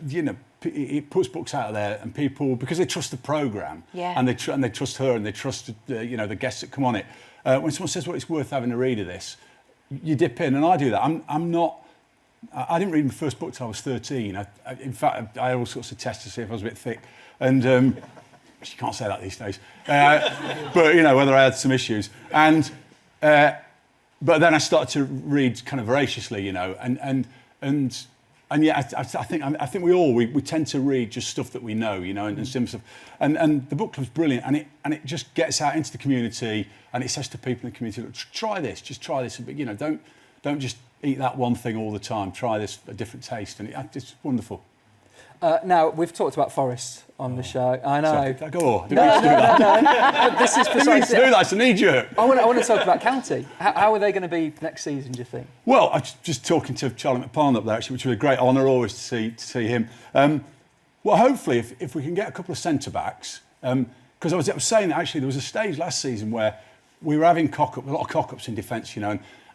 it puts books out there, and people, because they trust the programme, and they trust her, and they trust the guests that come on it. When someone says, well, it's worth having a read of this, you dip in, and I do that. I didn't read my first book till I was 13. In fact, I had all sorts of tests to see if I was a bit thick, and you can't say that these days. But whether I had some issues, and but then I started to read kind of voraciously, and yeah, I think we tend to read just stuff that we know, and sim stuff. And the book club's brilliant, and it just gets out into the community, and it says to people in the community, look, try this, just try this, but don't just eat that one thing all the time. Try this, a different taste, and it's wonderful. Now, we've talked about Forest on the show. I know. Sorry, go on. No. This is precisely. You need to do that. It's a knee-jerk. I want to talk about County. How are they going to be next season, do you think? Well, I was just talking to Charlie McParn up there, actually, which was a great honour always to see him. Well, hopefully, if we can get a couple of centre-backs, because I was saying that actually there was a stage last season where we were having a lot of cock-ups in defence,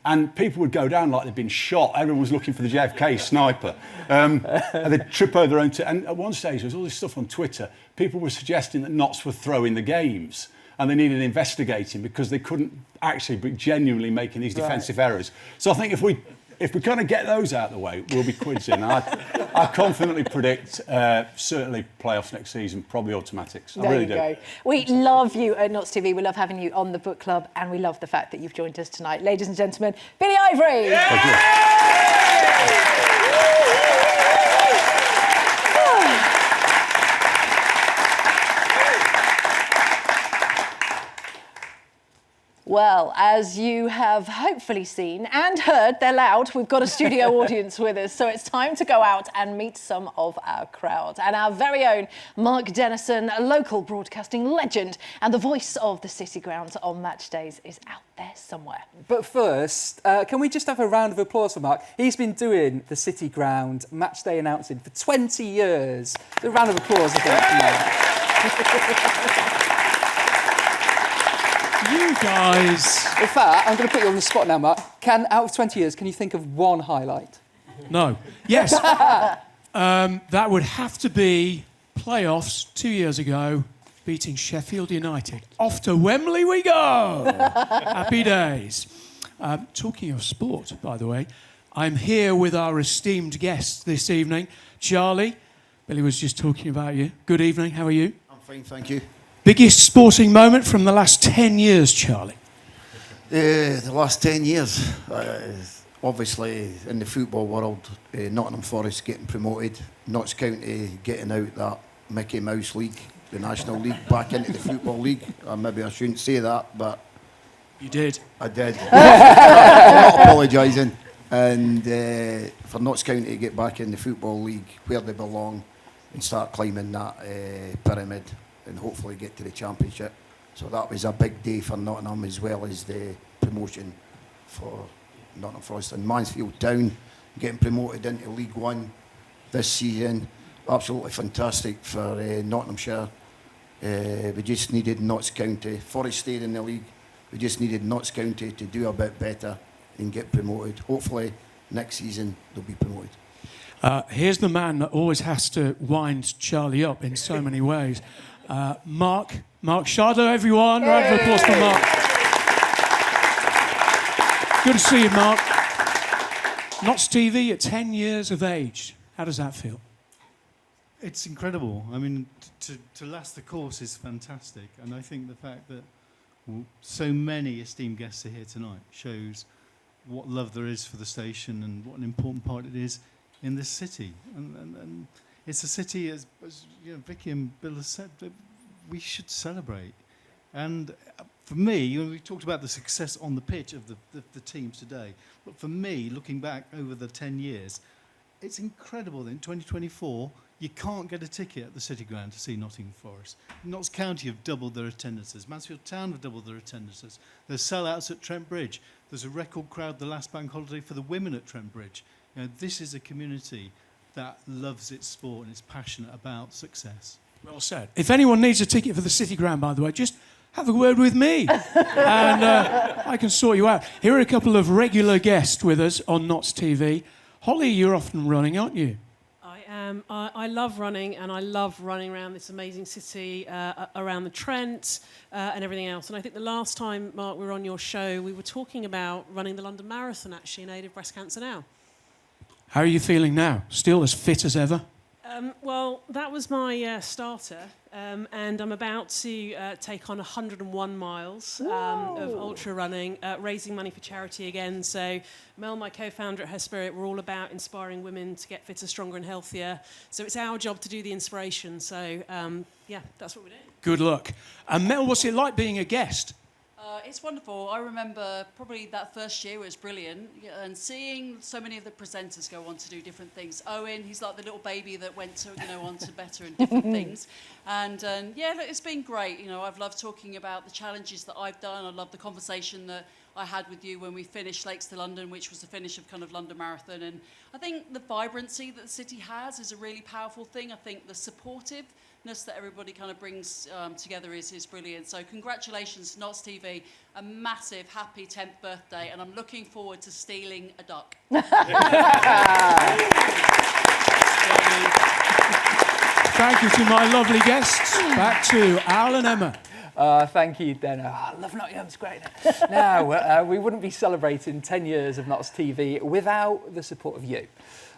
and people would go down like they'd been shot. Everyone was looking for the JFK sniper. And they'd trip over their own... And at one stage, there was all this stuff on Twitter. People were suggesting that Notts were throwing the games, and they needed investigating because they couldn't actually be genuinely making these defensive errors. So I think if we kind of get those out of the way, we'll be quids in. I confidently predict certainly playoffs next season, probably automatics. I really do. There you go. We love you at Notts TV. We love having you on the book club, and we love the fact that you've joined us tonight. Ladies and gentlemen, Billy Ivory. Thank you. Well, as you have hopefully seen and heard, they're loud. We've got a studio audience with us, so it's time to go out and meet some of our crowd. And our very own Mark Dennison, a local broadcasting legend and the voice of the City Ground on match days, is out there somewhere. But first, can we just have a round of applause for Mark? He's been doing the City Ground match day announcing for 20 years. A round of applause, I think, for Mark. You guys. In fact, I'm going to put you on the spot now, Mark. Out of 20 years, can you think of one highlight? No. Yes. That would have to be playoffs 2 years ago, beating Sheffield United. Off to Wembley we go. Happy days. Talking of sport, by the way, I'm here with our esteemed guest this evening, Charlie. Billy was just talking about you. Good evening, how are you? I'm fine, thank you. Biggest sporting moment from the last 10 years, Charlie? The last 10 years, obviously in the football world, Nottingham Forest getting promoted, Notts County getting out that Mickey Mouse League, the National League, back into the Football League. Maybe I shouldn't say that, but... You did. I did. I'm not apologising. And for Notts County to get back in the Football League, where they belong, and start climbing that pyramid, and hopefully get to the Championship. So that was a big day for Nottingham, as well as the promotion for Nottingham Forest. And Mansfield Town getting promoted into League One this season. Absolutely fantastic for Nottinghamshire. We just needed Notts County. Forest stayed in the league. We just needed Notts County to do a bit better and get promoted. Hopefully next season they'll be promoted. Here's the man that always has to wind Charlie up in so many ways. Mark Shardo, everyone. Round of applause for Mark. Good to see you, Mark. Notts TV at 10 years of age. How does that feel? It's incredible. I mean, to last the course is fantastic. And I think the fact that so many esteemed guests are here tonight shows what love there is for the station and what an important part it is in this city. And it's a city, as you know, Vicky and Bill have said, that we should celebrate. And for me, we talked about the success on the pitch of the teams today. But for me, looking back over the 10 years, it's incredible that in 2024, you can't get a ticket at the City Ground to see Nottingham Forest. Notts County have doubled their attendances. Mansfield Town have doubled their attendances. There's sellouts at Trent Bridge. There's a record crowd the last bank holiday for the women at Trent Bridge. You know, this is a community that loves its sport and is passionate about success. Well said. If anyone needs a ticket for the City Ground, by the way, just have a word with me and I can sort you out. Here are a couple of regular guests with us on Notts TV. Holly, you're often running, aren't you? I love running, and I love running around this amazing city, around the Trent and everything else. And I think the last time, Mark, we were on your show, we were talking about running the London Marathon, actually, in aid of breast cancer now. How are you feeling now? Still as fit as ever? Well, that was my starter, and I'm about to take on 101 miles of ultra running, raising money for charity again. So Mel, my co-founder at Her Spirit, we're all about inspiring women to get fitter, stronger and healthier. So it's our job to do the inspiration. So, yeah, that's what we're doing. Good luck. And Mel, what's it like being a guest? It's wonderful. I remember probably that first year was brilliant, and seeing so many of the presenters go on to do different things. Owen, he's like the little baby that went to, on to better and different things. And yeah, look, it's been great. I've loved talking about the challenges that I've done. I love the conversation that I had with you when we finished Lakes to London, which was the finish of kind of London Marathon. And I think the vibrancy that the city has is a really powerful thing. I think the supportiveness that everybody kind of brings together is brilliant. So congratulations to Notts TV, a massive happy 10th birthday, and I'm looking forward to stealing a duck. Thank you to my lovely guests. Back to Al and Emma. Thank you, Dana. I love Nottingham, it's great. Now, we wouldn't be celebrating 10 years of Notts TV without the support of you.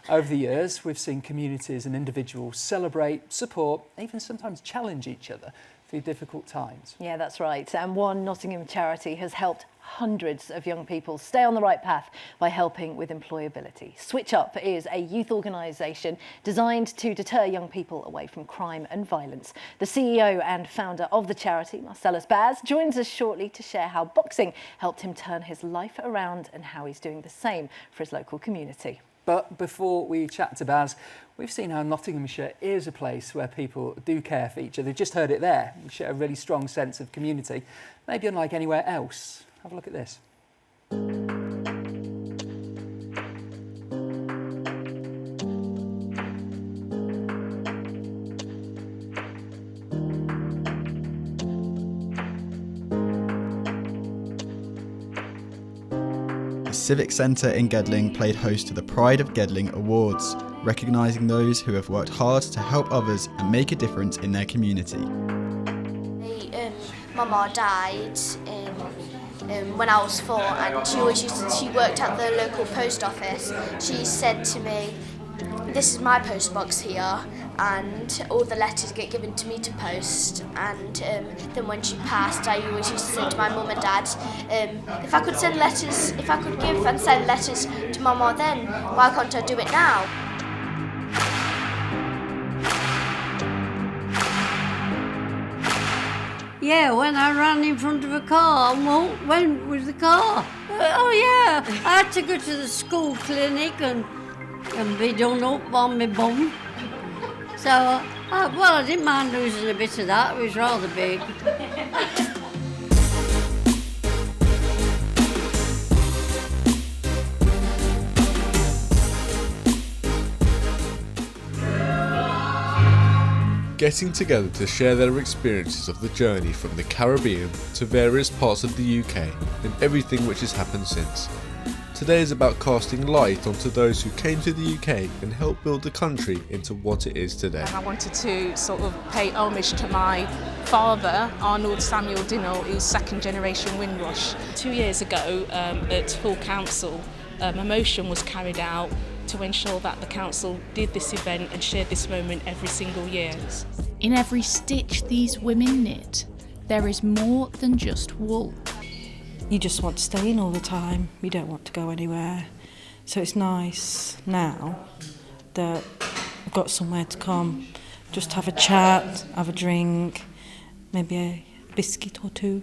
Over the years, we've seen communities and individuals celebrate, support, even sometimes challenge each other through difficult times. Yeah, that's right. And one Nottingham charity has helped hundreds of young people stay on the right path by helping with employability. Switch Up is a youth organisation designed to deter young people away from crime and violence. The CEO and founder of the charity, Marcellus Baz, joins us shortly to share how boxing helped him turn his life around and how he's doing the same for his local community. But before we chat to Baz, we've seen how Nottinghamshire is a place where people do care for each other. You've just heard it there. We share a really strong sense of community, maybe unlike anywhere else. Have a look at this. Civic Centre in Gedling played host to the Pride of Gedling Awards, recognising those who have worked hard to help others and make a difference in their community. My mum died when I was 4, and she worked at the local post office. She said to me, "This is my post box here, and all the letters get given to me to post." And then when she passed, I always used to say to my mum and dad, if I could give and send letters to my mum then, why can't I do it now? Yeah, when I ran in front of a car and went with the car. Oh yeah, I had to go to the school clinic and be done up on my bum. So, I didn't mind losing a bit of that, it was rather big. Getting together to share their experiences of the journey from the Caribbean to various parts of the UK and everything which has happened since. Today is about casting light onto those who came to the UK and helped build the country into what it is today. And I wanted to sort of pay homage to my father, Arnold Samuel Dinnell, who's second generation Windrush. 2 years ago at Hull Council, a motion was carried out to ensure that the council did this event and shared this moment every single year. In every stitch these women knit, there is more than just wool. You just want to stay in all the time, you don't want to go anywhere. So it's nice now that I've got somewhere to come, just have a chat, have a drink, maybe a biscuit or two.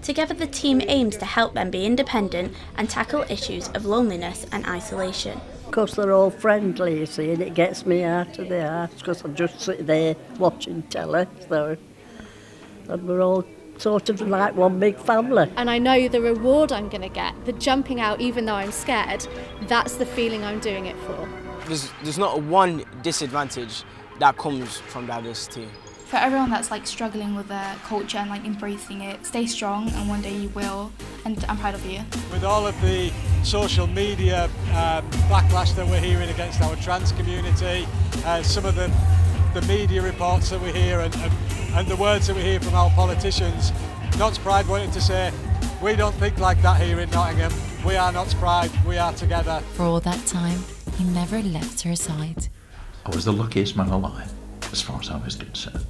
Together the team aims to help them be independent and tackle issues of loneliness and isolation. Because they're all friendly, you see, and it gets me out of the house because I just sit there watching telly. So, and we're all sort of like one big family. And I know the reward I'm going to get, the jumping out even though I'm scared, that's the feeling I'm doing it for. There's not one disadvantage that comes from diversity. For everyone that's like struggling with their culture and like embracing it, stay strong and one day you will, and I'm proud of you. With all of the social media backlash that we're hearing against our trans community, some of the media reports that we hear and the words that we hear from our politicians, Notts Pride wanted to say, we don't think like that here in Nottingham. We are Notts Pride, we are together. For all that time, he never left her side. I was the luckiest man alive, as far as I was concerned.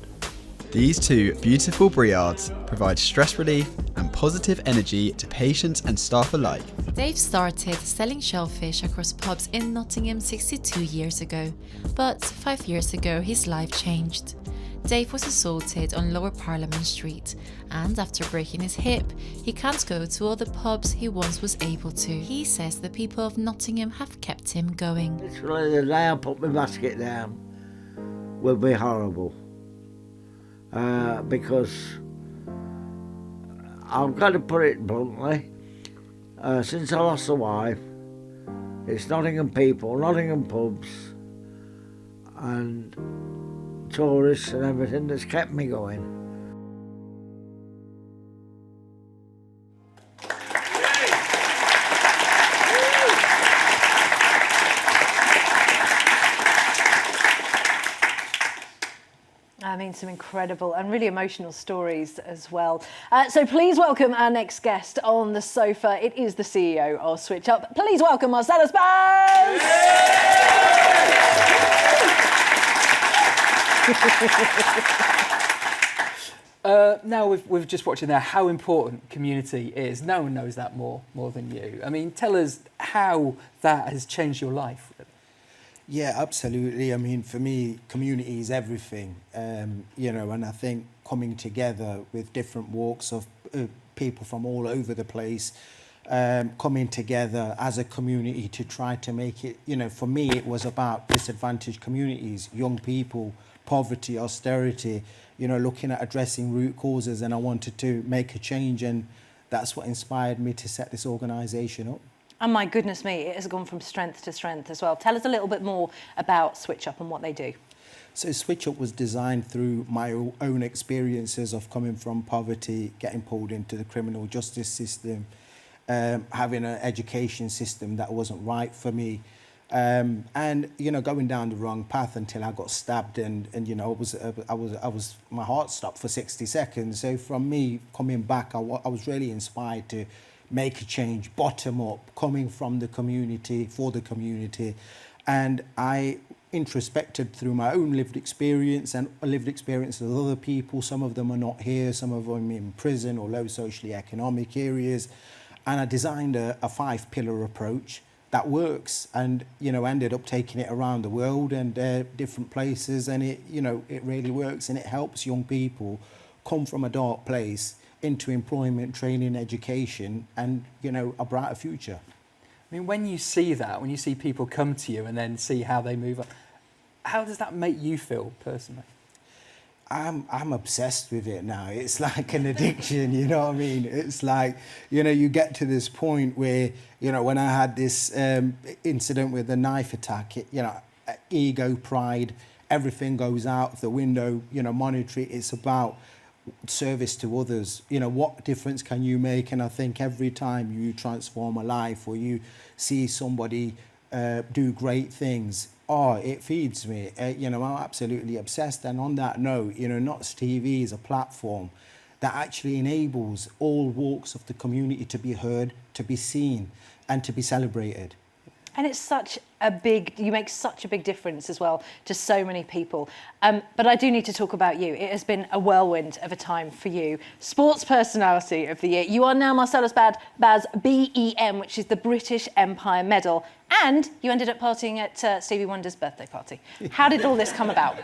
These two beautiful Briards provide stress relief and positive energy to patients and staff alike. Dave started selling shellfish across pubs in Nottingham 62 years ago, but 5 years ago his life changed. Dave was assaulted on Lower Parliament Street, and after breaking his hip, he can't go to all the pubs he once was able to. He says the people of Nottingham have kept him going. Literally the day I put my basket down will be horrible. Because I've got to put it bluntly, since I lost a wife, it's Nottingham people, Nottingham pubs and tourists and everything that's kept me going. I mean, some incredible and really emotional stories as well. So please welcome our next guest on the sofa. It is the CEO of Switch Up. Please welcome Marcella Spence! Now we've just watching there how important community is. No one knows that more than you. I mean, tell us how that has changed your life. Yeah, absolutely. I mean, for me, community is everything, you know, and I think coming together with different walks of people from all over the place, coming together as a community to try to make it, you know, for me, it was about disadvantaged communities, young people, poverty, austerity, you know, looking at addressing root causes, and I wanted to make a change, and that's what inspired me to set this organisation up. And my goodness me, it has gone from strength to strength as well. Tell us a little bit more about Switch Up and what they do. So Switch Up was designed through my own experiences of coming from poverty, getting pulled into the criminal justice system, having an education system that wasn't right for me. And you know, going down the wrong path until I got stabbed, and you know, I was my heart stopped for 60 seconds. So from me coming back, I was really inspired to make a change, bottom up, coming from the community, for the community, and I introspected through my own lived experience and lived experience of other people. Some of them are not here, some of them in prison or low socially economic areas, and I designed a 5-pillar approach that works, and you know, ended up taking it around the world and different places, and it, you know, it really works, and it helps young people come from a dark place into employment, training, education, and you know, a brighter future. I mean, when you see that, when you see people come to you and then see how they move on, how does that make you feel personally? I'm obsessed with it now. It's like an addiction, you know what I mean? It's like, you know, you get to this point where, you know, when I had this incident with the knife attack, you know, ego, pride, everything goes out the window, you know, monetary. It's about service to others. You know, what difference can you make? And I think every time you transform a life or you see somebody do great things, it feeds me. You know, I'm absolutely obsessed. And on that note, you know, Notts TV is a platform that actually enables all walks of the community to be heard, to be seen, and to be celebrated. And it's such a big, you make such a big difference as well to so many people. But I do need to talk about you. It has been a whirlwind of a time for you. Sports Personality of the Year. You are now Marcellus Baz BEM, which is the British Empire Medal. And you ended up partying at Stevie Wonder's birthday party. How did all this come about?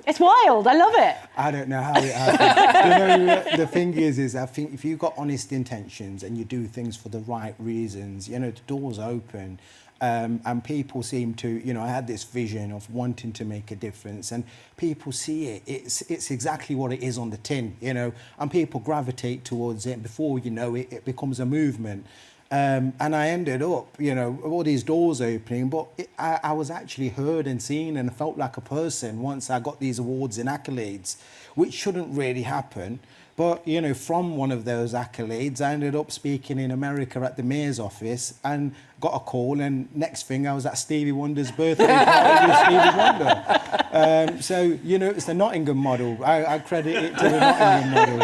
It's wild. I love it. I don't know how it happened. You know, the thing is I think if you've got honest intentions and you do things for the right reasons, you know, the doors open. And people seem to, you know, I had this vision of wanting to make a difference, and people see it. It's exactly what it is on the tin, you know, and people gravitate towards it. And before you know it, it becomes a movement. And I ended up, you know, all these doors opening, but I was actually heard and seen and felt like a person once I got these awards and accolades, which shouldn't really happen. But, you know, from one of those accolades, I ended up speaking in America at the mayor's office and got a call, and next thing I was at Stevie Wonder's birthday party with Stevie Wonder. So, you know, it's the Nottingham model. I credit it to the Nottingham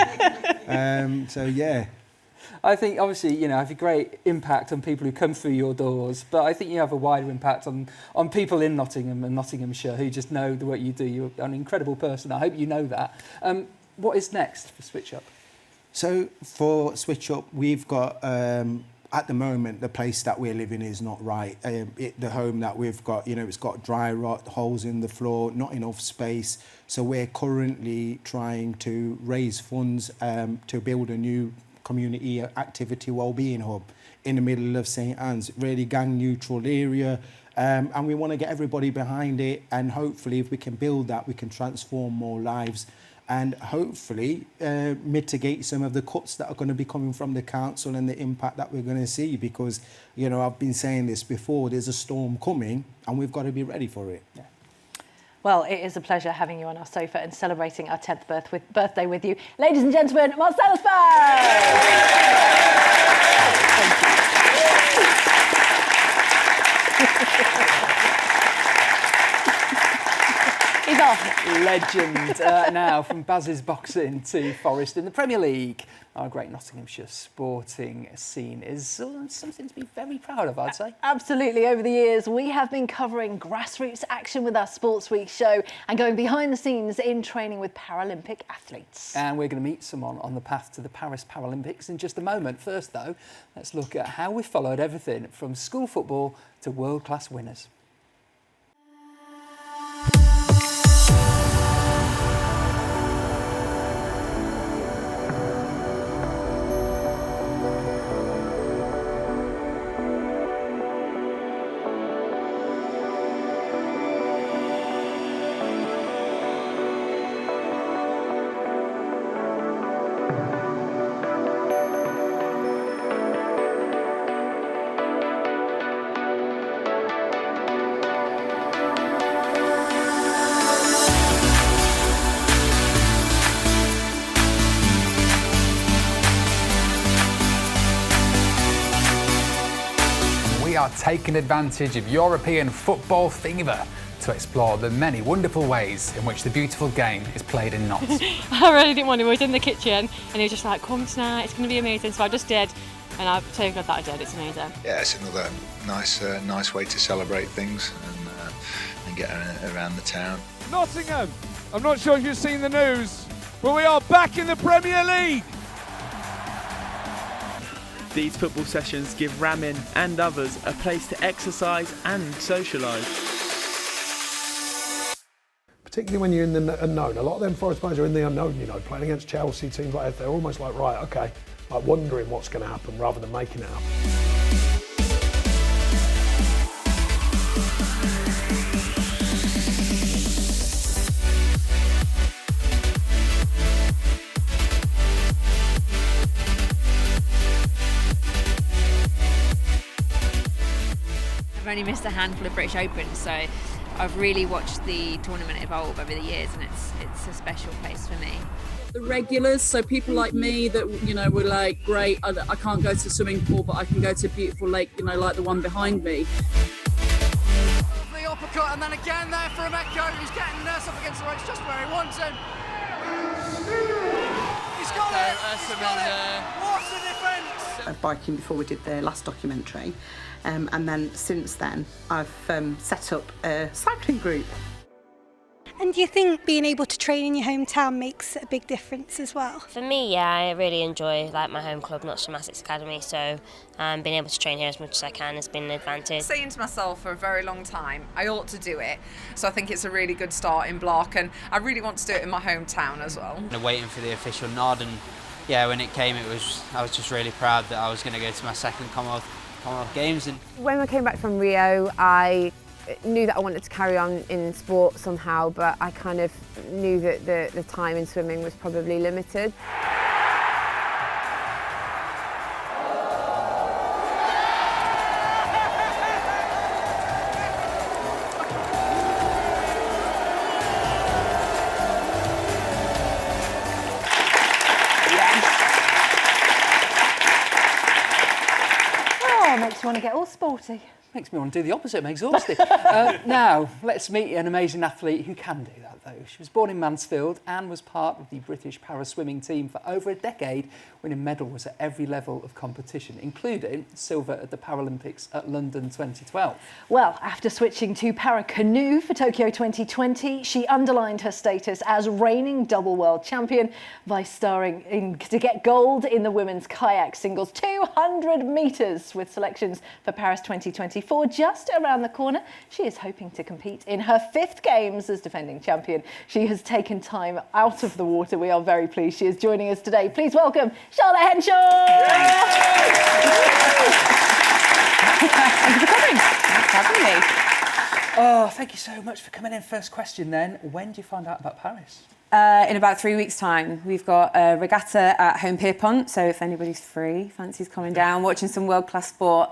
model. So, yeah. I think, obviously, you know, have a great impact on people who come through your doors, but I think you have a wider impact on people in Nottingham and Nottinghamshire who just know the work you do. You're an incredible person. I hope you know that. What is next for Switch Up? So for Switch Up, we've got, at the moment, the place that we're living is not right. The home that we've got, you know, it's got dry rot, holes in the floor, not enough space. So we're currently trying to raise funds to build a new community activity wellbeing hub in the middle of St Anne's, really gang neutral area. And we want to get everybody behind it. And hopefully if we can build that, we can transform more lives. And hopefully mitigate some of the cuts that are going to be coming from the council and the impact that we're going to see, because, you know, I've been saying this before, there's a storm coming and we've got to be ready for it. Yeah. Well, it is a pleasure having you on our sofa and celebrating our 10th birthday with you. Ladies and gentlemen, Marcellus Baz! He's off. Legend. Now, from Baz's boxing to Forest in the Premier League. Our great Nottinghamshire sporting scene is something to be very proud of, I'd say. Absolutely. Over the years, we have been covering grassroots action with our Sports Week show and going behind the scenes in training with Paralympic athletes. And we're going to meet someone on the path to the Paris Paralympics in just a moment. First, though, let's look at how we followed everything from school football to world-class winners. taking advantage of European football fever to explore the many wonderful ways in which the beautiful game is played in Notts. I really didn't want to. We was in the kitchen and he was just like, come tonight, it's going to be amazing. So I just did, and I'm so glad that I did. It's amazing. Yeah, it's another nice way to celebrate things and get around the town. Nottingham, I'm not sure if you've seen the news, but we are back in the Premier League. These football sessions give Ramin and others a place to exercise and socialise. Particularly when you're in the unknown. A lot of them Forest players are in the unknown, you know, playing against Chelsea, teams like that. They're almost like, right, okay, like wondering what's going to happen rather than making it happen. I've only missed a handful of British Opens, so I've really watched the tournament evolve over the years, and it's a special place for me. The regulars, so people like me that, you know, were like, great, I can't go to a swimming pool, but I can go to a beautiful lake, you know, like the one behind me. The uppercut, and then again there for Emeko, who's getting Nurse up against the ropes just where he wants him. He's got it! He's got it! What a defence! Biking before we did the last documentary, and then since then I've set up a cycling group. And do you think being able to train in your hometown makes a big difference as well? For me, yeah, I really enjoy my home club, Notts Gymnastics Academy, so being able to train here as much as I can has been an advantage. Saying to myself for a very long time, I ought to do it, so I think it's a really good starting block, and I really want to do it in my hometown as well. Waiting for the official nod, and yeah, when it came, I was just really proud that I was going to go to my second Commonwealth Games. And when I came back from Rio, I knew that I wanted to carry on in sport somehow, but I kind of knew that the time in swimming was probably limited. Makes you want to get all sporty. Makes me want to do the opposite, I'm exhausted. Now, let's meet an amazing athlete who can do that, though. She was born in Mansfield and was part of the British para-swimming team for over a decade, winning medals at every level of competition, including silver at the Paralympics at London 2012. Well, after switching to para-canoe for Tokyo 2020, she underlined her status as reigning double world champion by starring in to get gold in the women's kayak singles 200 metres with selections for Paris 2024 just around the corner. She is hoping to compete in her 5th Games as defending champion. She has taken time out of the water. We are very pleased she is joining us today. Please welcome Charlotte Henshaw! Thank you for coming. Thanks for having me. Oh, thank you so much for coming in. First question then, when do you find out about Paris? In about 3 weeks' time. We've got a regatta at Home Pierpont, so if anybody's free, fancies coming down, watching some world-class sport,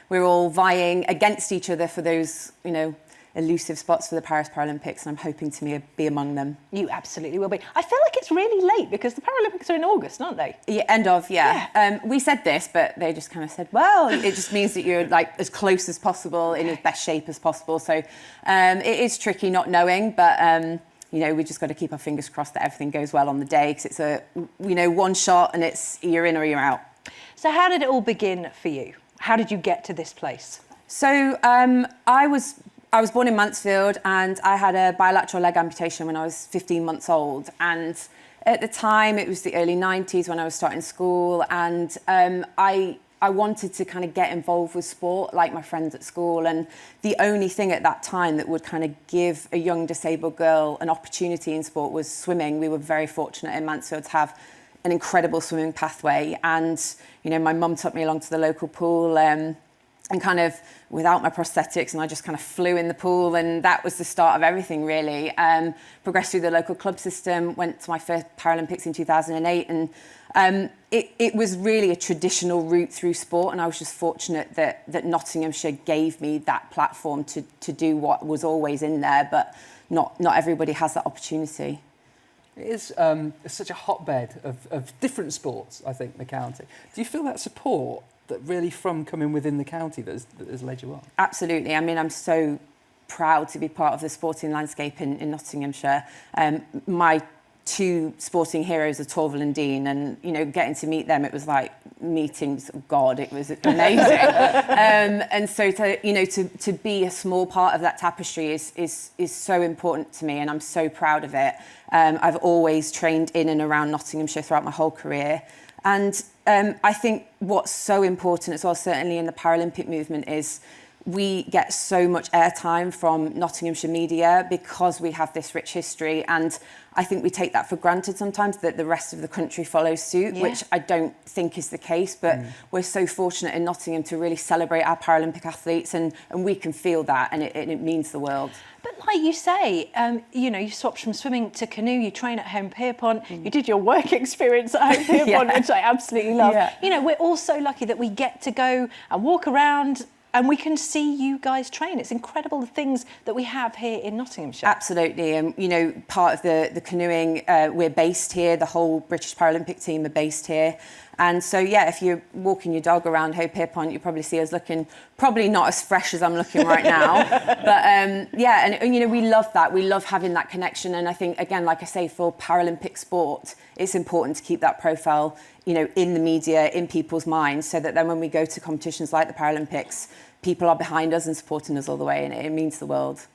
we're all vying against each other for those, you know, elusive spots for the Paris Paralympics, and I'm hoping to be among them. You absolutely will be. I feel like it's really late because the Paralympics are in August, aren't they? Yeah, end of, yeah. We said this, but they just kind of said, well, it just means that you're like as close as possible, in as best shape as possible. So it is tricky not knowing, but you know, we just got to keep our fingers crossed that everything goes well on the day, because it's a, you know, one shot and it's you're in or you're out. So how did it all begin for you? How did you get to this place? So I was born in Mansfield, and I had a bilateral leg amputation when I was 15 months old. And at the time, it was the early 90s when I was starting school, and I wanted to kind of get involved with sport like my friends at school. And the only thing at that time that would kind of give a young disabled girl an opportunity in sport was swimming. We were very fortunate in Mansfield to have an incredible swimming pathway. And, you know, my mum took me along to the local pool, and kind of without my prosthetics, and I just kind of flew in the pool, and that was the start of everything, really. Progressed through the local club system, went to my first Paralympics in 2008, and it was really a traditional route through sport, and I was just fortunate that Nottinghamshire gave me that platform to do what was always in there, but not everybody has that opportunity. It is such a hotbed of different sports, I think, the county. Do you feel that support that really from coming within the county that has led you on? Absolutely. I mean, I'm so proud to be part of the sporting landscape in Nottinghamshire. My two sporting heroes are Torval and Dean, and getting to meet them, it was like meeting God. It was amazing. And so to be a small part of that tapestry is so important to me, and I'm so proud of it. I've always trained in and around Nottinghamshire throughout my whole career, and I think what's so important as well, certainly in the Paralympic movement, is we get so much airtime from Nottinghamshire media because we have this rich history, and I think we take that for granted sometimes, that the rest of the country follows suit, which I don't think is the case, but we're so fortunate in Nottingham to really celebrate our Paralympic athletes, and we can feel that, and it means the world. But like you say, you swapped from swimming to canoe, you train at Home Pierpont, you did your work experience at Home Pierpont, which I absolutely love. We're all so lucky that we get to go and walk around and we can see you guys train. It's incredible the things that we have here in Nottinghamshire. Absolutely. And, part of the canoeing, we're based here. The whole British Paralympic team are based here. And so, if you're walking your dog around Home Pierpont, you probably see us looking probably not as fresh as I'm looking right now. But, and we love that. We love having that connection. And I think, again, like I say, for Paralympic sport, it's important to keep that profile, in the media, in people's minds, so that then when we go to competitions like the Paralympics, people are behind us and supporting us all the way, and it means the world.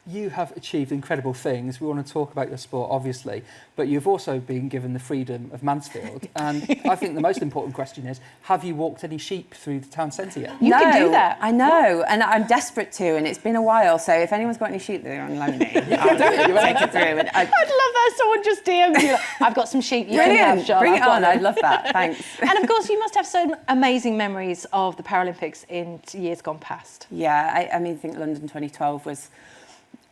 You have achieved incredible things. We want to talk about your sport, obviously, but you've also been given the freedom of Mansfield. And I think the most important question is, have you walked any sheep through the town centre yet? You can do that. I know, and I'm desperate to, and it's been a while, so if anyone's got any sheep that are on loan me, I'll take it through. And I'd love that someone just DM'd you. I've got some sheep. You Brilliant. can have, Charlotte. Bring it on. I'd love that. Thanks. And of course, you must have some amazing memories of the Paralympics in years gone past. Yeah, I think London 2012 was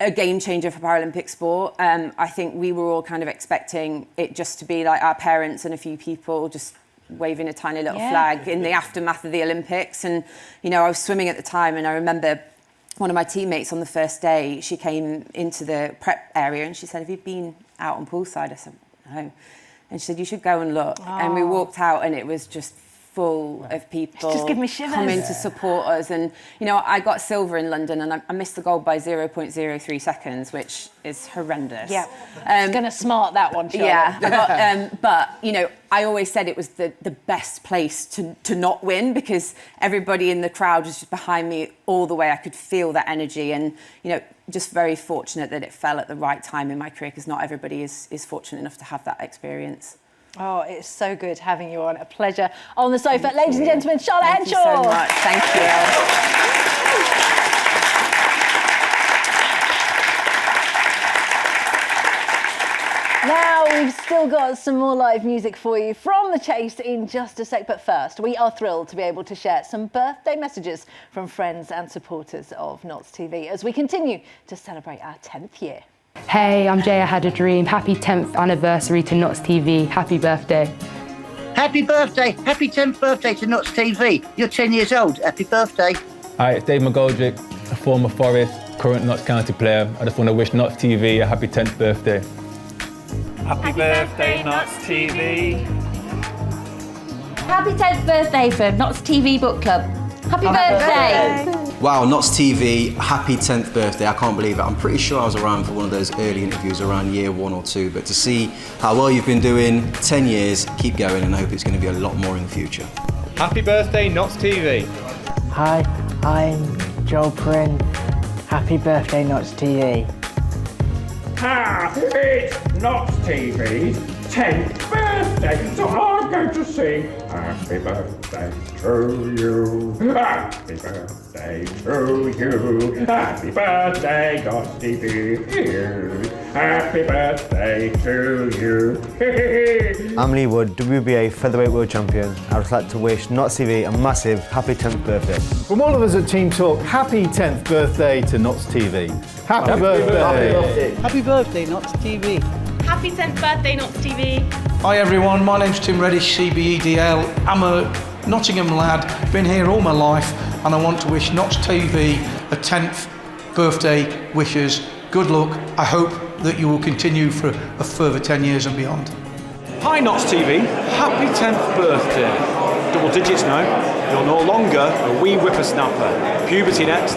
a game changer for Paralympic sport. I think we were all kind of expecting it just to be like our parents and a few people just waving a tiny little flag in the aftermath of the Olympics. And, I was swimming at the time, and I remember one of my teammates on the first day, she came into the prep area and she said, "Have you been out on poolside?" I said, "No." And she said, "You should go and look." And we walked out, and it was just full of people just give me shivers. Coming to support us. And I got silver in London, and I missed the gold by 0.03 seconds, which is horrendous. It's going to smart that one, Charlotte. But I always said it was the best place to not win, because everybody in the crowd was just behind me all the way. I could feel that energy, and just very fortunate that it fell at the right time in my career, because not everybody is fortunate enough to have that experience. Oh, it's so good having you on. A pleasure on the sofa. Ladies and gentlemen, Charlotte Henshaw. Thank you so much. Thank you. Now, we've still got some more live music for you from The Chase in just a sec. But first, we are thrilled to be able to share some birthday messages from friends and supporters of Notts TV as we continue to celebrate our 10th year. Hey, I'm Jay, I had a dream. Happy 10th anniversary to Notts TV. Happy birthday. Happy birthday. Happy 10th birthday to Notts TV. You're 10 years old. Happy birthday. Hi, it's Dave McGoldrick, a former Forest, current Notts County player. I just want to wish Notts TV a happy 10th birthday. Happy birthday, Notts TV. Happy 10th birthday from Notts TV Book Club. Happy birthday. Wow, Notts TV, happy 10th birthday. I can't believe it. I'm pretty sure I was around for one of those early interviews around year 1 or 2, but to see how well you've been doing, 10 years, keep going, and I hope it's going to be a lot more in the future. Happy birthday, Notts TV. Hi, I'm Joel Prin. Happy birthday, Notts TV. It's Notts TV's 10th birthday, so I'm going to sing happy birthday to you, happy birthday to you, happy birthday Notts TV, happy birthday to you. I'm Lee Wood, WBA Featherweight World Champion. I'd just like to wish Notts TV a massive happy 10th birthday. From all of us at Team Talk, happy 10th birthday to Notts TV. Happy birthday. Happy birthday, Notts TV. Happy 10th birthday, Notts TV. Hi everyone, my name's Tim Reddish, CBEDL. I'm a Nottingham lad, been here all my life, and I want to wish Notts TV a 10th birthday wishes. Good luck. I hope that you will continue for a further 10 years and beyond. Hi Notts TV, happy 10th birthday. double digits now. You're no longer a wee whippersnapper. Puberty next.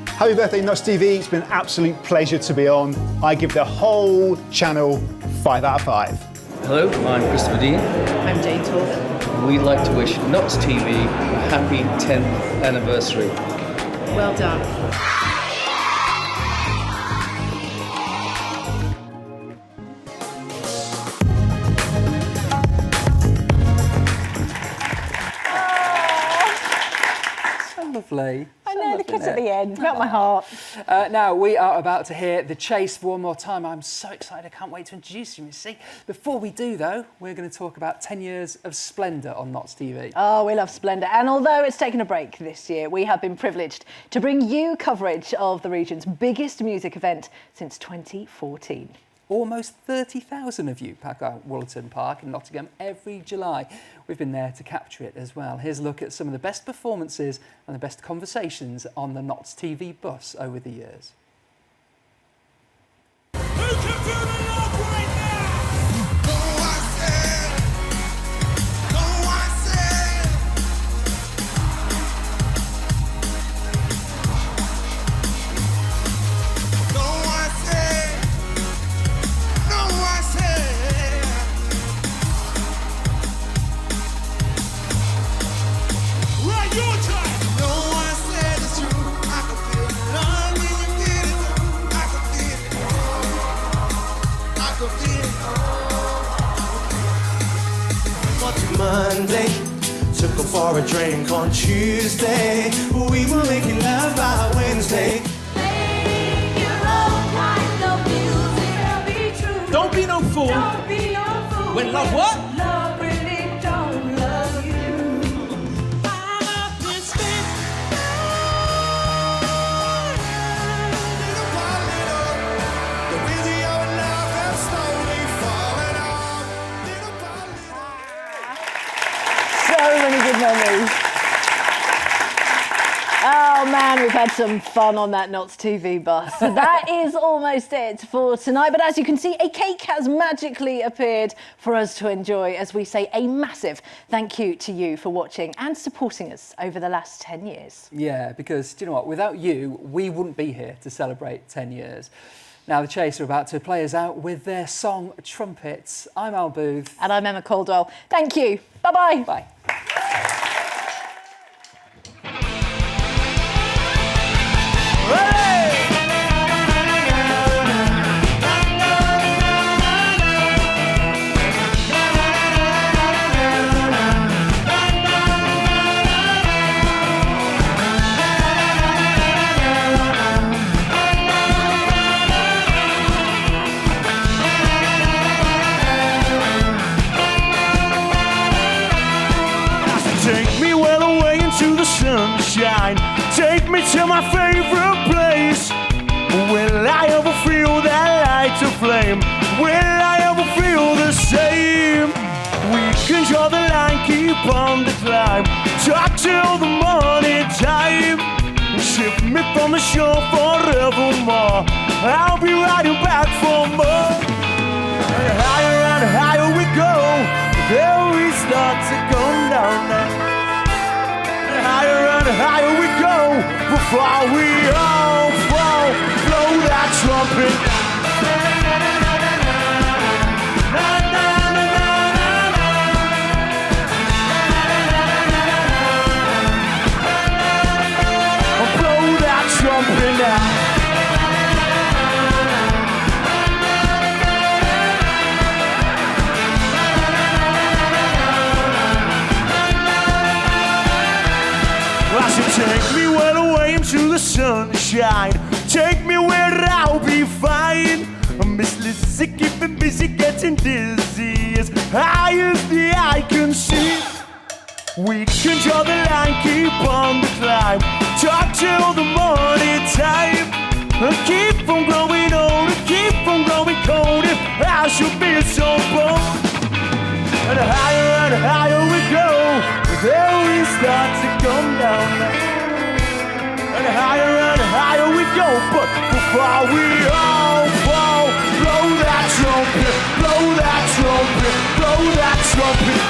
Happy birthday, Nuts TV. It's been an absolute pleasure to be on. I give the whole channel 5 out of 5. Hello, I'm Christopher Dean. I'm Jane Torgan. We'd like to wish Nuts TV a happy 10th anniversary. Well done. Lovely. I know, the kiss at the end, melt my heart. Now, we are about to hear The Chase one more time. I'm so excited, I can't wait to introduce you, Missy. Before we do, though, we're going to talk about 10 years of splendour on Notts TV. Oh, we love splendour. And although it's taken a break this year, we have been privileged to bring you coverage of the region's biggest music event since 2014. Almost 30,000 of you pack out Woollerton Park in Nottingham every July. We've been there to capture it as well. Here's a look at some of the best performances and the best conversations on the Notts TV bus over the years. Monday, took her for a drink on Tuesday. We were making love by Wednesday. Don't be no fool. When love what? Love really don't love you. So many good memories. Oh man, we've had some fun on that Notts TV bus. So that is almost it for tonight. But as you can see, a cake has magically appeared for us to enjoy as we say a massive thank you to you for watching and supporting us over the last 10 years. Yeah, because do you know what? Without you, we wouldn't be here to celebrate 10 years. Now, The Chase are about to play us out with their song Trumpets. I'm Al Booth. And I'm Emma Caldwell. Thank you. Bye-bye. Bye. Take me well away into the sunshine. Take me to my favorite place. Will I ever feel that light of flame? Will I ever feel the same? We can draw the line, keep on the climb. Talk till the morning time. Shift me from the shore forevermore. I'll be riding back for more. And higher we go. There we start to come down now. And higher we go before we all fall. Blow that trumpet. Blow that trumpet now. Take me well away into the sunshine. Take me where I'll be fine. Miss Lizzie keeping busy, getting dizzy as high as the eye can see. We can draw the line, keep on the climb. Talk till the morning time. Keep from growing old, keep from growing cold. If I should be so bold. And higher we go. There we start to come down now. And higher we go. But before we all fall, blow that trumpet, blow that trumpet, blow that trumpet.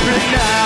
But now